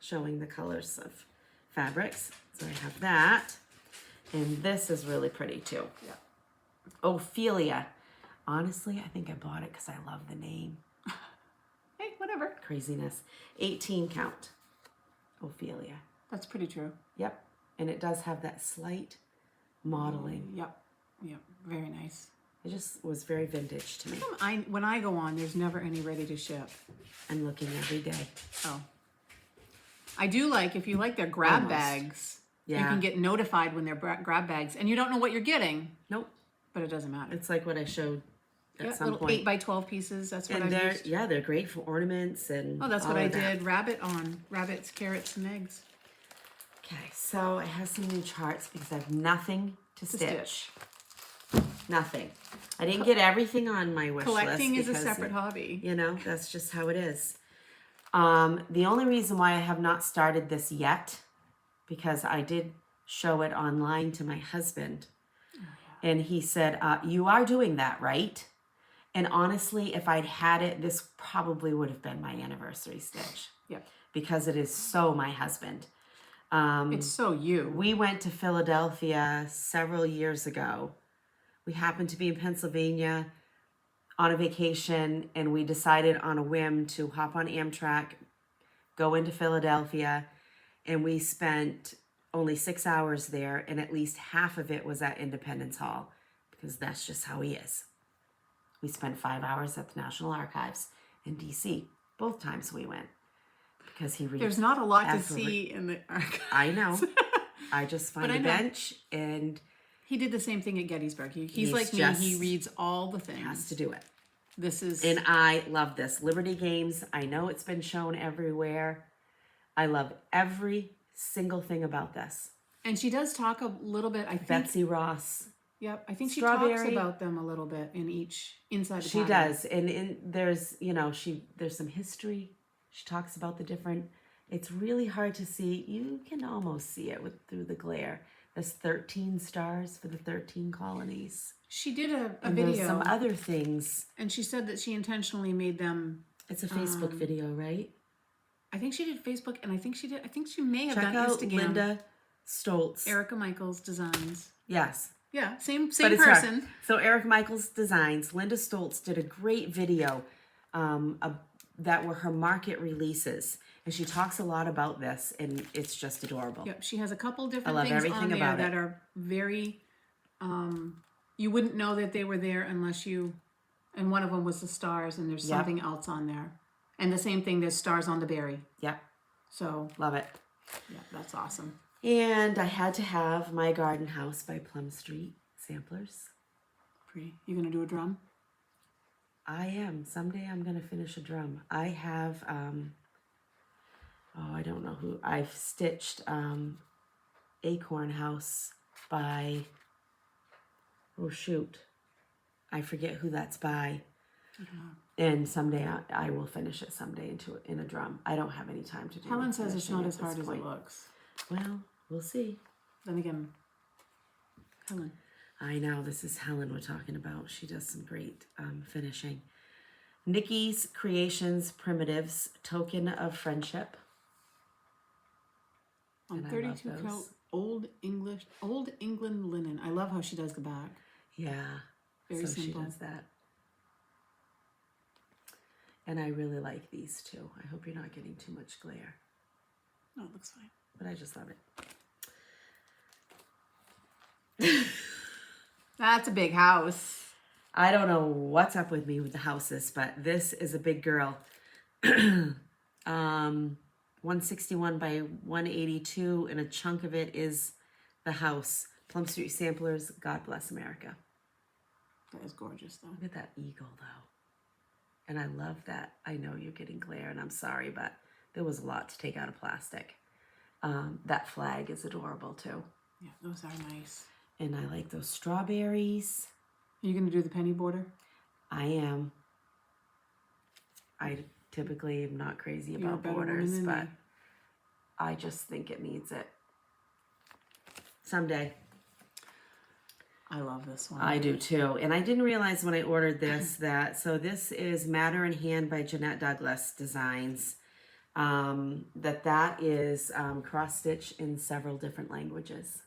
showing the colors of fabrics. So I have that. And this is really pretty too. Yeah. Ophelia. Honestly, I think I bought it because I love the name. Hey, whatever. Craziness. 18 count. Ophelia. That's pretty true. Yep. And it does have that slight modeling. Yep. Very nice. It just was very vintage to me. When I go on, there's never any ready to ship. I'm looking every day. Oh. I do like, if you like their grab bags, you can get notified when they're grab bags, and you don't know what you're getting. Nope. But it doesn't matter. It's like what I showed at some little point. 8x12 pieces. That's what I used. Yeah, they're great for ornaments and that's what I did. Rabbits, carrots, and eggs. Okay, so I have some new charts because I have nothing to stitch. Nothing. I didn't get everything on my wish list. Collecting is a separate hobby. You know, that's just how it is. The only reason why I have not started this yet, because I did show it online to my husband. And he said, you are doing that, right? And honestly, if I'd had it, this probably would have been my anniversary stitch. Yep. Because it is so my husband. It's so you. We went to Philadelphia several years ago. We happened to be in Pennsylvania on a vacation, and we decided on a whim to hop on Amtrak, go into Philadelphia, and we spent only 6 hours there, and at least half of it was at Independence Hall, because that's just how he is. We spent 5 hours at the National Archives in D.C. both times we went, because he reads. There's not a lot to see in the archives. I know. I just find a bench, and he did the same thing at Gettysburg. He's like me. He reads all the things. Has to do it. And I love this. Liberty Games. I know it's been shown everywhere. I love every single thing about this. And she does talk a little bit, I think. Betsy Ross. Yep. I think she talks about them a little bit in each inside the pattern. She does. And there's, you know, there's some history. She talks about the different, it's really hard to see. You can almost see it through the glare. There's 13 stars for the 13 colonies. She did a and video. There's some other things. And she said that she intentionally made them. It's a Facebook video, right? I think she did Facebook, and I think she may have done Check out Instagram. Linda Stoltz. Erica Michaels Designs. Yes. Yeah, same person. Her. So Erica Michaels Designs. Linda Stoltz did a great video that were her market releases. And she talks a lot about this, and it's just adorable. Yep, she has a couple different things on there that are very, you wouldn't know that they were there unless you, and one of them was the stars, and there's something else on there. And the same thing, there's stars on the berry. Yep. So. Love it. Yeah, that's awesome. And I had to have my Garden House by Plum Street samplers. Pretty. You going to do a drum? I am. Someday I'm going to finish a drum. I have, I don't know who. I've stitched Acorn House by, oh shoot. I forget who that's by. I don't know. And someday I will finish it someday in a drum. I don't have any time to do it. Helen says it's not as hard as it looks. Well, we'll see. Then again, Helen. I know, this is Helen we're talking about. She does some great finishing. Nikki's Creations Primitives, Token of Friendship. On 32 count, Old England linen. I love how she does the back. Yeah. Very simple. She does that. And I really like these too. I hope you're not getting too much glare. No, it looks fine. But I just love it. That's a big house. I don't know what's up with me with the houses, but this is a big girl. 161 by 182, and a chunk of it is the house. Plum Street Samplers, God Bless America. That is gorgeous, though. Look at that eagle, though. And I love that. I know you're getting glare, and I'm sorry, but there was a lot to take out of plastic. That flag is adorable, too. Yeah, those are nice. And I like those strawberries. Are you going to do the penny border? I am. I typically am not crazy about borders, but I just think it needs it. Someday. I love this one. I do too. And I didn't realize when I ordered this so this is Matter in Hand by Jeanette Douglas Designs. That is cross stitch in several different languages.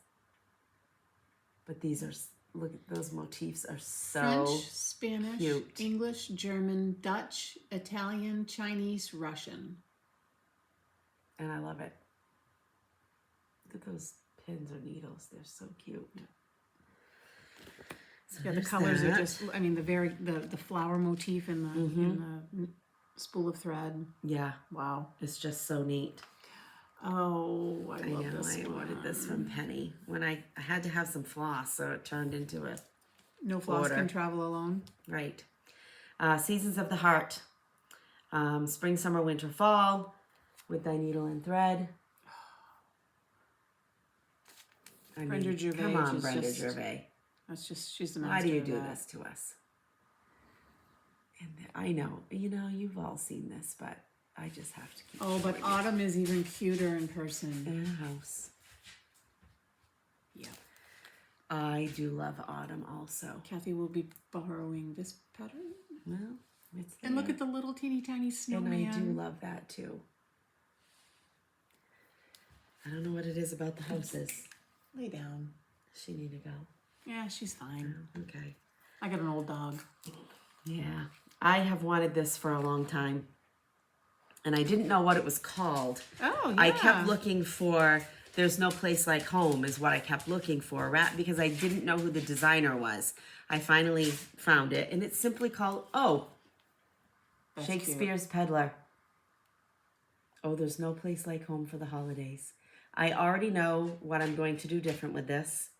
But these are, look at those motifs are so French, Spanish, cute. English, German, Dutch, Italian, Chinese, Russian. And I love it. Look at those pins or needles. They're so cute. Yeah. So yeah, the colors are just, I mean, the flower motif in the spool of thread. Yeah. Wow. It's just so neat. Oh, I love this one. I ordered this from Penny when I had to have some floss, so it turned into a No floss order. can travel alone. Right. Seasons of the Heart. Spring, summer, winter, fall with thy needle and thread. Brenda Gervais. Come on, Brenda Gervais. That's just, she's the master. Why do you do this to us? And I know, you've all seen this, but I just have to keep but Autumn is even cuter in person. In a house. Yeah. I do love Autumn also. Kathy will be borrowing this pattern. Well, it's there. And look at the little teeny tiny snowman. And I do love that too. I don't know what it is about the houses. Lay down. Does she need to go? Yeah, she's fine. Oh, okay. I got an old dog. Yeah. I have wanted this for a long time. And I didn't know what it was called. Oh, yeah. I kept looking for, There's No Place Like Home is what I kept looking for, because I didn't know who the designer was. I finally found it, and it's simply called, That's Shakespeare's cute. Peddler. Oh, there's no place like home for the holidays. I already know what I'm going to do different with this.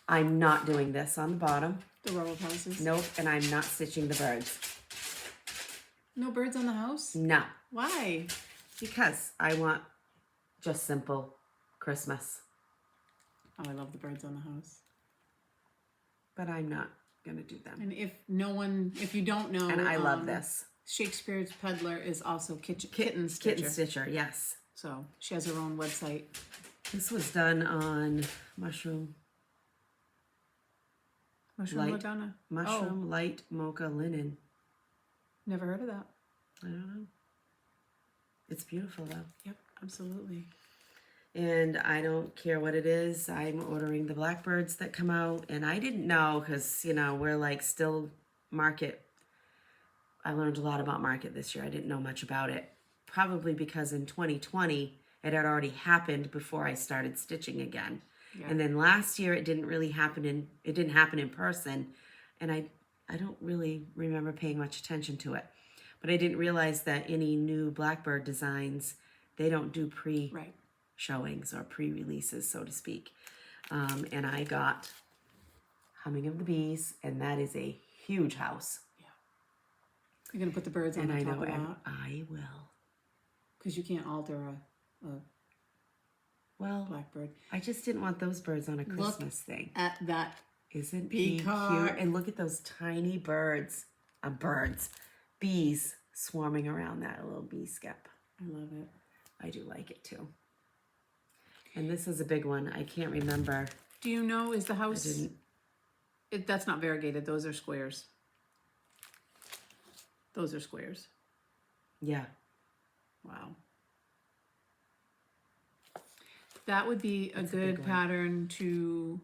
I'm not doing this on the bottom. The row of houses? Nope, and I'm not stitching the birds. No birds on the house? No. Why? Because I want just simple Christmas. Oh, I love the birds on the house. but I'm not going to do them. And if you don't know. And I love this. Shakespeare's Peddler is also Kitten Stitcher. Kitten Stitcher, yes. So she has her own website. This was done on mushroom light mocha linen. Never heard of that. I don't know. It's beautiful though. Yep, absolutely. And I don't care what it is. I'm ordering the Blackbirds that come out. And I didn't know because, you know, we're like still market. I learned a lot about market this year. I didn't know much about it. Probably because in 2020, it had already happened before I started stitching again. Yeah. And then last year, it didn't happen in person. And I don't really remember paying much attention to it. But I didn't realize that any new Blackbird designs, they don't do showings or pre-releases, so to speak. And I got Humming of the Bees, and that is a huge house. Yeah. You're going to put the birds on the top of that? I will. Because you can't alter a Blackbird. I just didn't want those birds on a Christmas thing. At that. Isn't he cute? And look at those tiny birds. Bees swarming around that little bee skep. I love it. I do like it too. And this is a big one. I can't remember. Do you know, is the house... that's not variegated. Those are squares. Those are squares. Yeah. Wow. That would be a good pattern to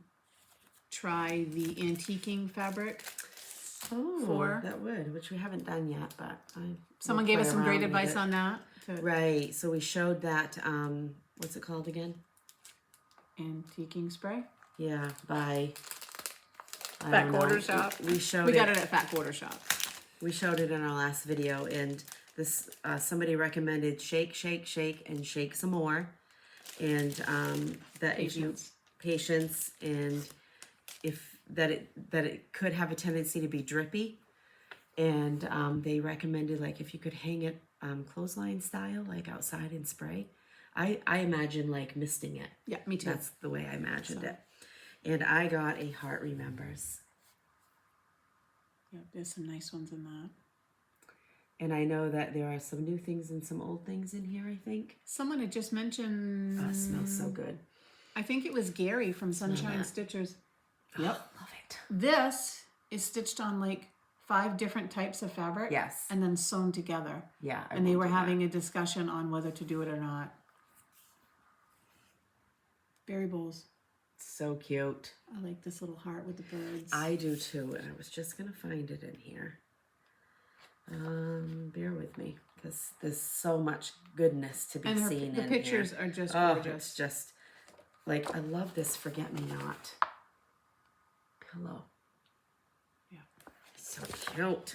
try the antiquing fabric for. That would, which we haven't done yet, but someone gave us some great advice on that. Right. So we showed that, what's it called again? Antiquing spray? Yeah, by Fat Quarter Shop. We got it at Fat Quarter Shop. We showed it in our last video, and this somebody recommended shake, shake, shake, and shake some more, and that patience, and that it could have a tendency to be drippy, and they recommended like if you could hang it clothesline style, like outside and spray. I imagine like misting it. Yeah, me too. That's the way I imagined it. And I got a Heart Remembers. Yeah, there's some nice ones in that. And I know that there are some new things and some old things in here, I think. Someone had just mentioned... Oh, it smells so good. I think it was Gary from Sunshine Stitchers. Yep. Love it. This is stitched on like 5 different types of fabric. Yes. And then sewn together. Yeah. And they were having a discussion on whether to do it or not. Berry bowls. So cute. I like this little heart with the birds. I do too, and I was just going to find it in here. Bear with me, because there's so much goodness to be seen in here. The pictures are just gorgeous. It's just, like, I love this Forget-Me-Not pillow. Yeah. So cute.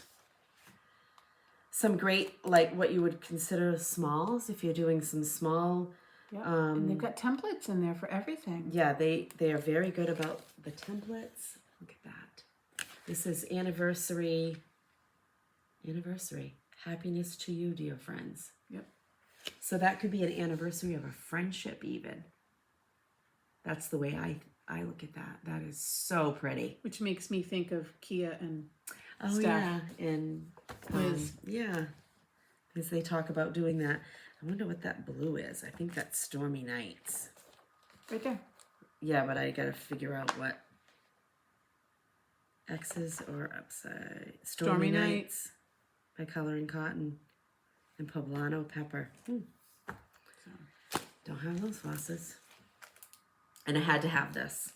Some great, like, what you would consider smalls, if you're doing some small... Yeah, and they've got templates in there for everything. Yeah, they are very good about the templates. Look at that. This is anniversary. Happiness to you, dear friends. Yep. So that could be an anniversary of a friendship even. That's the way I look at that. That is so pretty. Which makes me think of Kia and Steph. Yeah, and Liz. Yeah, because they talk about doing that. I wonder what that blue is. I think that's Stormy Nights. Right there. Yeah, but I gotta figure out what X's or upside. Stormy Nights by Coloring Cotton and Poblano Pepper. Don't have those flosses. And I had to have this.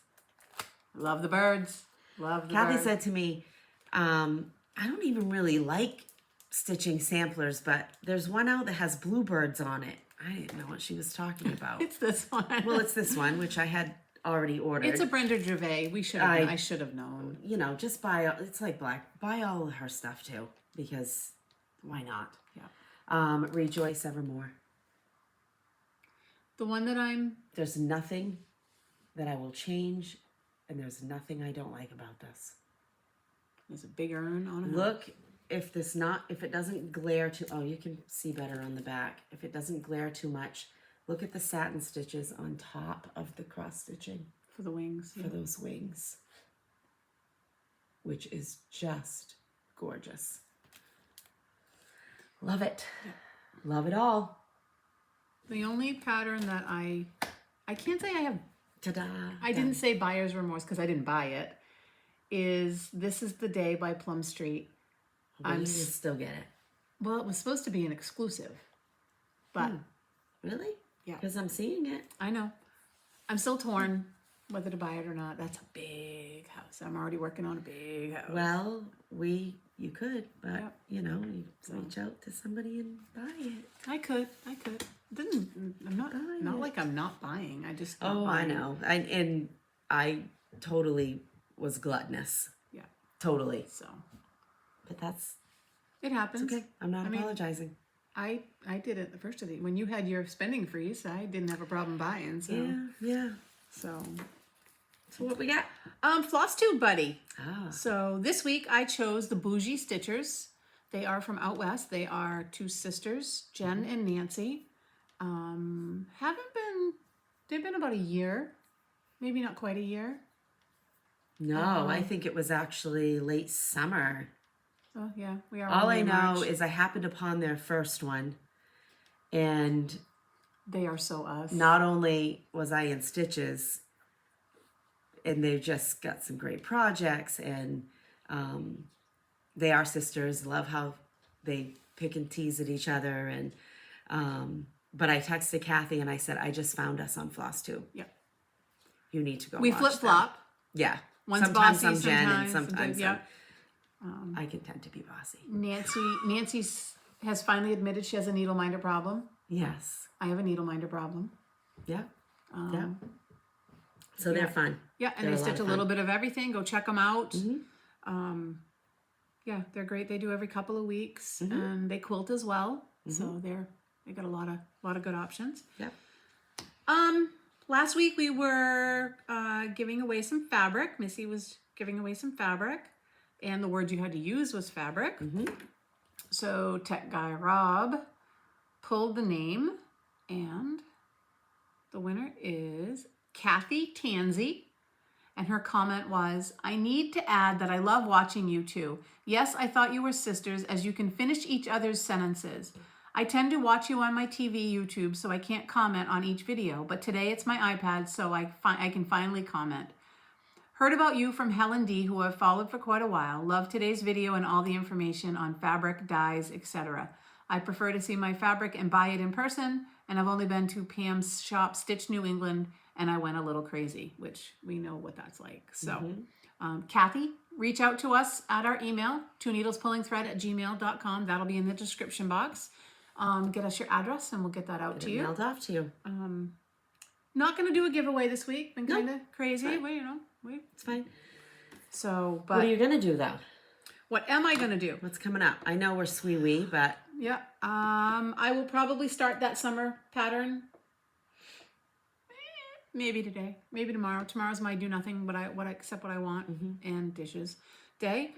Love the birds. Love the Kathy birds. said to me, I don't even really like stitching samplers, but there's one out that has bluebirds on it. I didn't know what she was talking about. It's this one. Well, it's this one, which I had already ordered. It's a Brenda Gervais. I should have known. You know, just buy, it's like buy all of her stuff too, because why not? Yeah. Rejoice Evermore. The one that There's nothing that I will change, and there's nothing I don't like about this. There's a big urn on it. Look, if it doesn't glare too, oh, you can see better on the back. If it doesn't glare too much, look at the satin stitches on top of the cross stitching. For the wings. For those wings. which is just gorgeous. Love it. Love it all. The only pattern that I can't say I have, ta-da, I didn't say buyer's remorse because I didn't buy it, is This Is the Day by Plum Street. Well, you still get it. Well, it was supposed to be an exclusive, but... Really? Yeah. Because I'm seeing it. I know. I'm still torn whether to buy it or not. That's a big house. I'm already working on a big house. Well, you could, but you know, you reach out to somebody and buy it. I could. I'm not like I'm not buying. I just I know. I totally was gluttonous. Yeah. Totally. So. But it happens. It's okay. I'm not apologizing. I did it the first of the when you had your spending freeze. I didn't have a problem buying. So yeah. So what we got? Flosstube Buddy. So this week I chose the Bougie Stitchers. They are from out west. They are two sisters, Jen and Nancy. They've been about a year, maybe not quite a year. No, I think it was actually late summer. Oh yeah, we are. All I know is I happened upon their first one, and they are so us. Not only was I in stitches, and they've just got some great projects, and they are sisters. Love how they pick and tease at each other, and but I texted Kathy and I said, I just found us on Flosstube. Yeah, you need to go. We flip flop. Yeah, One's sometimes bossy, I'm Jen, and sometimes yeah. I can tend to be bossy. Nancy has finally admitted she has a needle minder problem. Yes. I have a needle minder problem. Yeah. Yeah. So they're fun. Yeah, and they stitch a little bit of everything. Go check them out. Yeah, they're great. They do every couple of weeks, and they quilt as well. So they got a lot of good options. Yeah. Last week we were giving away some fabric. Missy was giving away some fabric. And the word you had to use was fabric. So Tech Guy Rob pulled the name, and the winner is Kathy Tansey. And her comment was, I need to add that I love watching you two. Yes, I thought you were sisters, as you can finish each other's sentences. I tend to watch you on my TV YouTube, so I can't comment on each video. But today it's my iPad, so I can finally comment. Heard about you from Helen D, who I've followed for quite a while. Love today's video and all the information on fabric, dyes, etc. I prefer to see my fabric and buy it in person, and I've only been to Pam's shop, Stitch New England, and I went a little crazy, which we know what that's like. So, Kathy, reach out to us at our email, twoneedlespullingthread@gmail.com. That'll be in the description box. Get us your address, and we'll get that out to you. Mailed off to you. Not going to do a giveaway this week. Been kind of crazy. Well, it's fine. So, but what are you gonna do though? What am I gonna do? What's coming up? I know we're sweet, but yeah. I will probably start that summer pattern. Maybe today, maybe tomorrow. Tomorrow's my do nothing, except what I want and dishes day.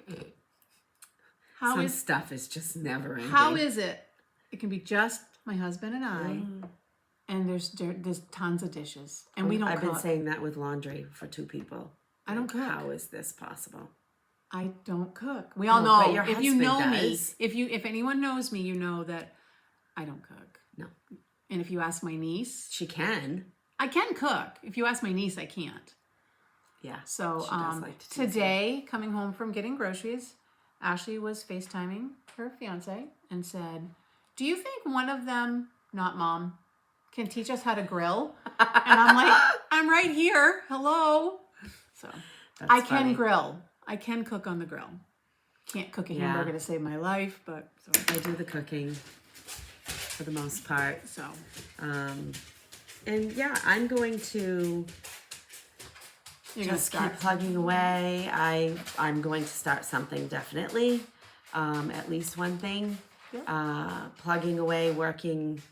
Some stuff is just never ending. How is it? It can be just my husband and I. And there's tons of dishes, and we don't. I've been saying that with laundry for two people. I don't cook. How is this possible? I don't cook. We all know. If you know me, if anyone knows me, you know that I don't cook. No. And if you ask my niece, she can. I can cook. If you ask my niece, I can't. Yeah. So today, coming home from getting groceries, Ashley was FaceTiming her fiance and said, "Do you think one of them, not mom, can teach us how to grill?" And I'm like, I'm right here. Hello. So I can grill. I can cook on the grill. Can't cook a hamburger to save my life, but I do the cooking for the most part. So, and yeah, I'm going to just keep plugging away. I'm going to start something definitely. At least one thing. Yeah. Plugging away, working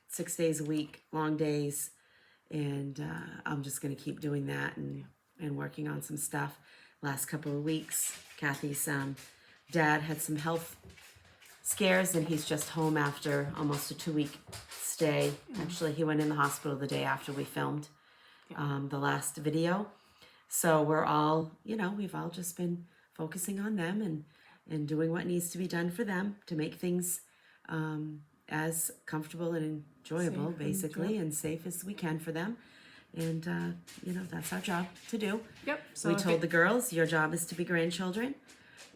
6 days a week, long days, and I'm just going to keep doing that and working on some stuff. Last couple of weeks, Kathy's dad had some health scares, and he's just home after almost a 2-week stay. Actually, he went in the hospital the day after we filmed the last video. So we're all, we've all just been focusing on them and doing what needs to be done for them to make things as comfortable and enjoyable, basically, and safe as we can for them. And, that's our job to do. Yep. So we told the girls, your job is to be grandchildren,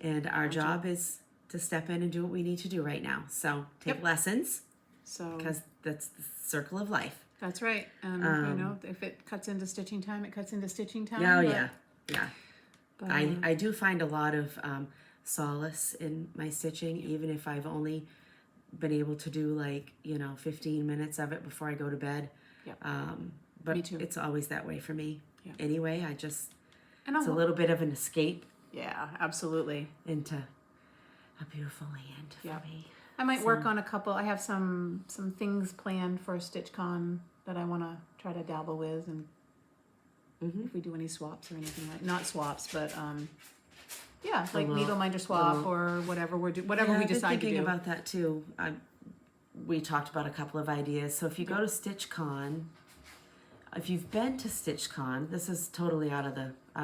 and our job is to step in and do what we need to do right now. So take lessons, because that's the circle of life. That's right. And, if it cuts into stitching time, it cuts into stitching time. Oh, yeah. But, I do find a lot of solace in my stitching, even if I've only been able to do 15 minutes of it before I go to bed. Yep. But me too. It's always that way for me. Yeah. Anyway, it's a little bit of an escape. Yeah, absolutely. Into a beautiful land for me. I might work on a couple. I have some things planned for StitchCon that I want to try to dabble with, and if we do any swaps or anything not swaps, but needle-minder swap or whatever we decide to do. I've been thinking about that too. We talked about a couple of ideas. So if you go to StitchCon, if you've been to StitchCon, this is totally out of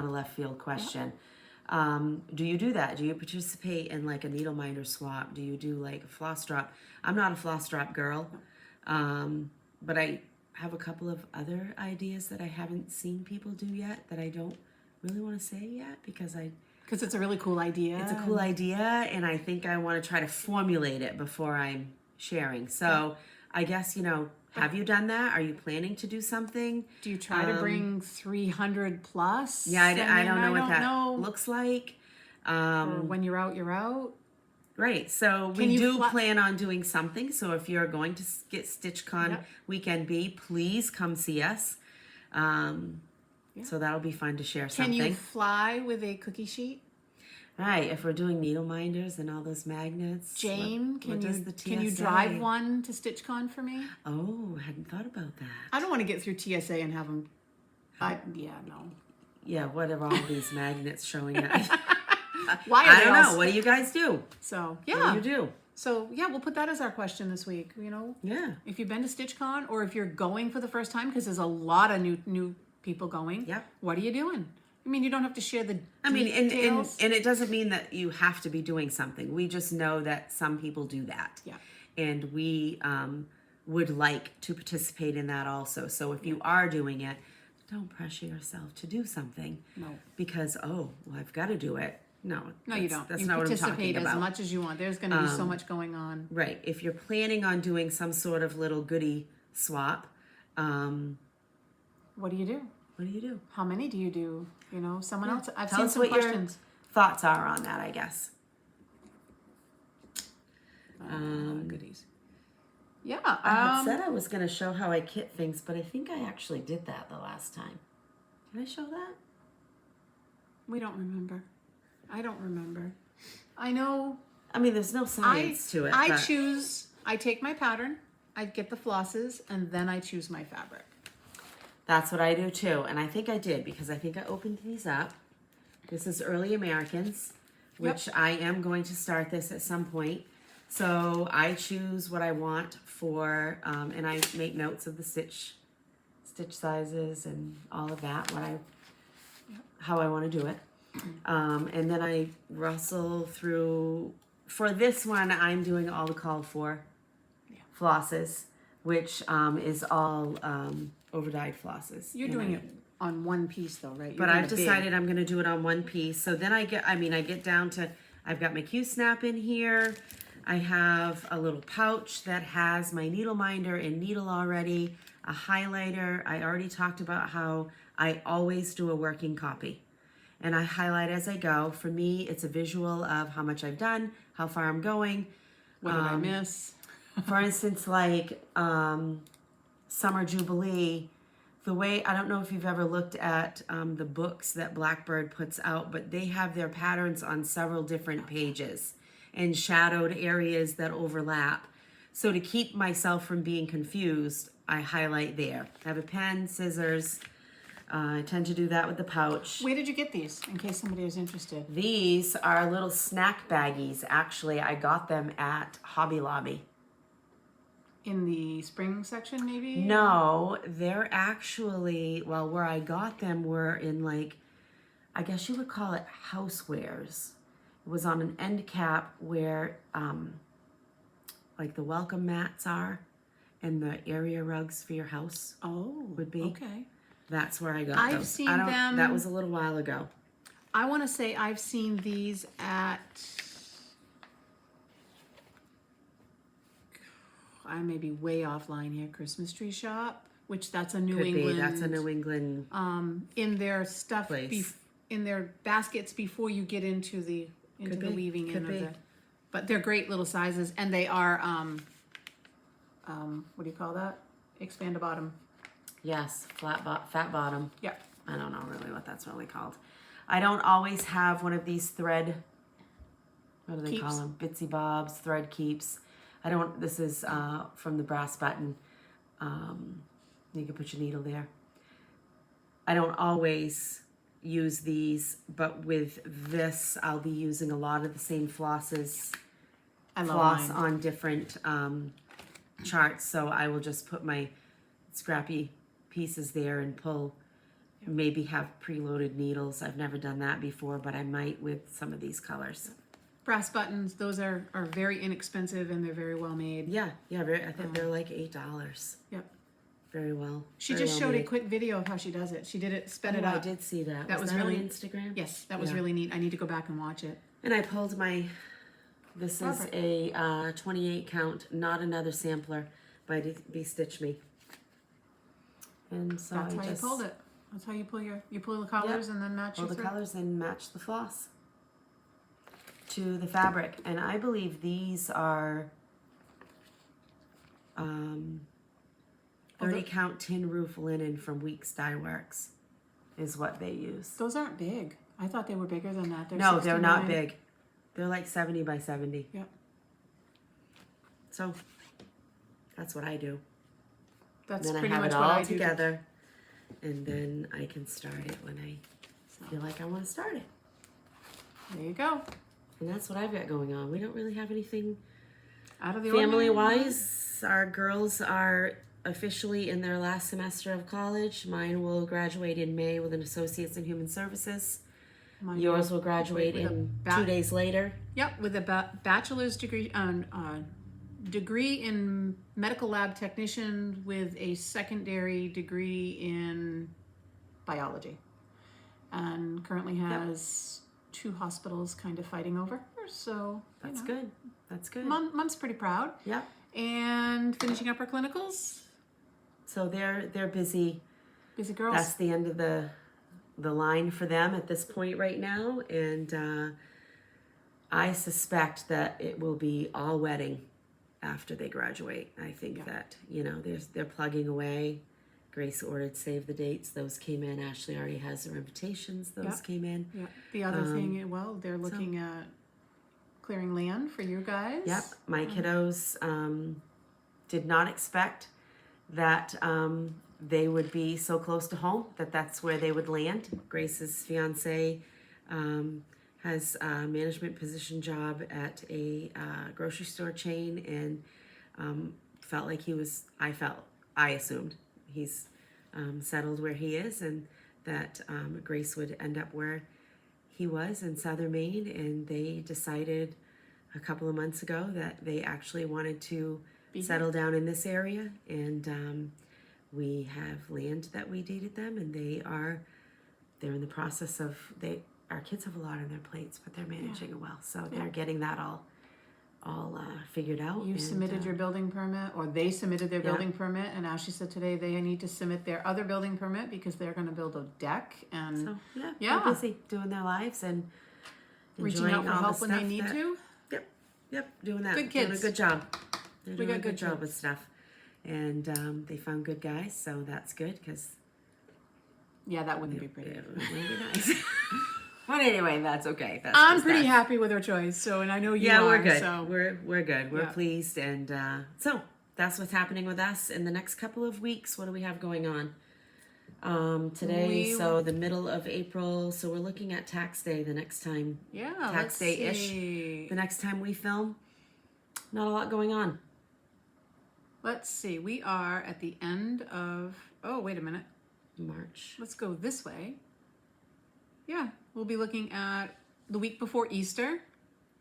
left field question. Do you do that? Do you participate in a needle-minder swap? Do you do a floss drop? I'm not a floss drop girl, but I have a couple of other ideas that I haven't seen people do yet that I don't really want to say yet because it's a really cool idea. It's a cool idea, and I think I want to try to formulate it before I'm sharing. So I guess, have you done that? Are you planning to do something? Do you try to bring 300 plus? Yeah, I don't know what that looks like. Or when you're out, you're out. Right. So we do plan on doing something. So if you're going to get StitchCon Weekend B, please come see us. So that'll be fun to share something. Can you fly with a cookie sheet? Right, if we're doing needle minders and all those magnets. Jane, can you drive one to StitchCon for me? Oh, I hadn't thought about that. I don't want to get through TSA and have them. No. Yeah, what are all these magnets showing at? Why are I don't know. What do you guys do? So what do you do? So we'll put that as our question this week. Yeah. If you've been to StitchCon or if you're going for the first time, because there's a lot of new people going. Yep. What are you doing? I mean, you don't have to share the details. And it doesn't mean that you have to be doing something. We just know that some people do that. Yeah. And we would like to participate in that also. So if you are doing it, don't pressure yourself to do something. No. Because, I've got to do it. No, you don't. That's you not what I'm talking participate about. as much as you want. There's going to be so much going on. Right. If you're planning on doing some sort of little goodie swap, what do you do? What do you do? How many do you do? Someone else. I've Tell seen us some what questions. Your thoughts are on that, I guess. Goodies. Yeah. I had said I was going to show how I kit things, but I think I actually did that the last time. Did I show that? We don't remember. I don't remember. I know. I mean, there's no science to it. I take my pattern, I get the flosses, and then I choose my fabric. That's what I do too. And I think I did because I think I opened these up. This is Early Americans, which I am going to start this at some point. So I choose what I want for, and I make notes of the stitch sizes and all of that, how I want to do it. And then I rustle through. For this one, I'm doing all the called for flosses, which is all over-dyed flosses. You're doing it on one piece though, right? But I've decided I'm going to do it on one piece. So then I get down to, I've got my Q-snap in here. I have a little pouch that has my needle minder and needle already, a highlighter. I already talked about how I always do a working copy. And I highlight as I go. For me, it's a visual of how much I've done, how far I'm going. What did I miss? For instance, Summer Jubilee, the way, I don't know if you've ever looked at the books that Blackbird puts out, but they have their patterns on several different pages and shadowed areas that overlap. So to keep myself from being confused, I highlight there. I have a pen, scissors. I tend to do that with the pouch. Where did you get these, in case somebody was interested? These are little snack baggies. Actually, I got them at Hobby Lobby. In the spring section, maybe? No, they're actually, where I got them were in I guess you would call it housewares. It was on an end cap where like the welcome mats are and the area rugs for your house would be. Okay. That's where I got I've those. seen them. That was a little while ago. I want to say I've seen these at, I may be way offline here, Christmas Tree Shop, which that's a New England. That's a New England. In their stuff, place. In their baskets before you get into the weaving in of the. But they're great little sizes, and they are what do you call that? Expand a bottom. Yes, fat bottom. Yeah. I don't know really what that's really called. I don't always have one of these thread, what do they call them? Bitsy bobs, thread keeps. I don't, this is from the brass button. You can put your needle there. I don't always use these, but with this, I'll be using a lot of the same flosses. I love floss mine. on different charts, so I will just put my scrappy pieces there and pull. Maybe have preloaded needles. I've never done that before, but I might with some of these colors. Brass buttons, those are very inexpensive and they're very well made. Yeah, I think they're like $8. Yep. Very well. She just showed a quick video of how she does it. She did it, sped it up. I did see that. That was that really on Instagram. Yes, that was really neat. I need to go back and watch it. And I pulled my. This is a 28 count, not another sampler by Stitch Me. And so that's how you pulled it. That's how you pull the colors and then match the colors and match the floss to the fabric. And I believe these are 30 count tin roof linen from Weeks Dye Works is what they use. Those aren't big. I thought they were bigger than that. No, they're not big. They're like 70 by 70. Yep. So that's what I do. That's then pretty I have much it what all I do. together, and then I can start it when I feel like I want to start it. There you go. And that's what I've got going on. We don't really have anything out of the family-wise. Our girls are officially in their last semester of college. Mine will graduate in May with an Associate's in Human Services. Yours will graduate in 2 days later. Yep, with a bachelor's degree degree in medical lab technician with a secondary degree in biology, and currently has 2 hospitals kind of fighting over her. So that's good. That's good. Mom's pretty proud. Yep. And finishing up her clinicals. So they're busy. Busy girls. That's the end of the line for them at this point right now, and I suspect that it will be all wedding after they graduate. I think that they're plugging away. Grace ordered save the dates; those came in. Ashley already has her invitations; those came in. Yeah. The other thing, they're looking at clearing land for you guys. Yep, my kiddos did not expect that they would be so close to home, that's where they would land. Grace's fiance has a management position job at a grocery store chain, and felt like I assumed he's settled where he is, and that Grace would end up where he was in Southern Maine. And they decided a couple of months ago that they actually wanted to settle down in this area, and we have land that we deeded them, and they're in the process of our kids have a lot on their plates, but they're managing it well, so they're getting that all figured out. You submitted your building permit, or they submitted their building permit, and Ashley said today they need to submit their other building permit because they're going to build a deck. And so they're busy doing their lives and reaching out for help when they need to. Yep, doing that. Good kids. Doing a good job. They're doing a good job kids. with stuff. And they found good guys, so that's good, because that wouldn't be pretty. It wouldn't be nice. But anyway, that's okay. I'm pretty happy with her choice. So, and I know you are. Yeah, we're good. So. We're good. We're pleased, and so that's what's happening with us in the next couple of weeks. What do we have going on today? So the middle of April. So we're looking at Tax Day the next time. Yeah, Tax Day-ish. The next time we film. Not a lot going on. Let's see. We are at the end of. Oh, wait a minute. March. Let's go this way. yeah, we'll be looking at the week before Easter,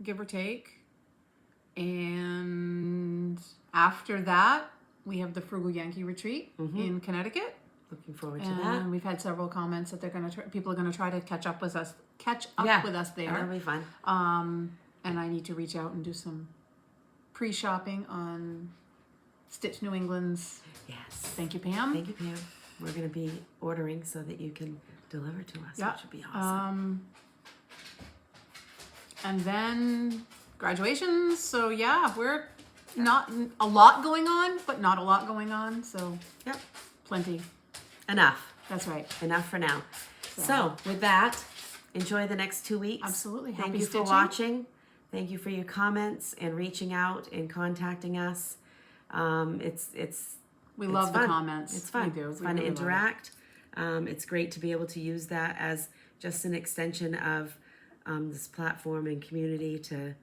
give or take. And after that, we have the Frugal Yankee Retreat in Connecticut. Looking forward to that. And we've had several comments that they're going to people are going to try to catch up with us there. That'll be fun. And I need to reach out and do some pre-shopping on Stitch New England's. Yes. Thank you, Pam. Thank you, Pam. We're going to be ordering so that you can deliver to us, which would be awesome. And then graduations. So yeah, we're not a lot going on, but not a lot going on. So yep, plenty. Enough. That's right. Enough for now. So with that, enjoy the next 2 weeks. Absolutely. Thank you for watching. Thank you for your comments and reaching out and contacting us. We love the comments. It's fun. We do. It's fun to interact. It's great to be able to use that as just an extension of this platform and community to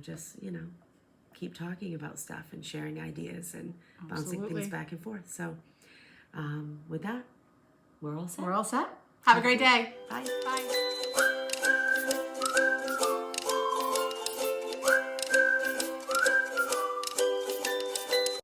just, keep talking about stuff and sharing ideas and bouncing things back and forth. So with that, we're all set. We're all set. Have a great day. Bye. Bye.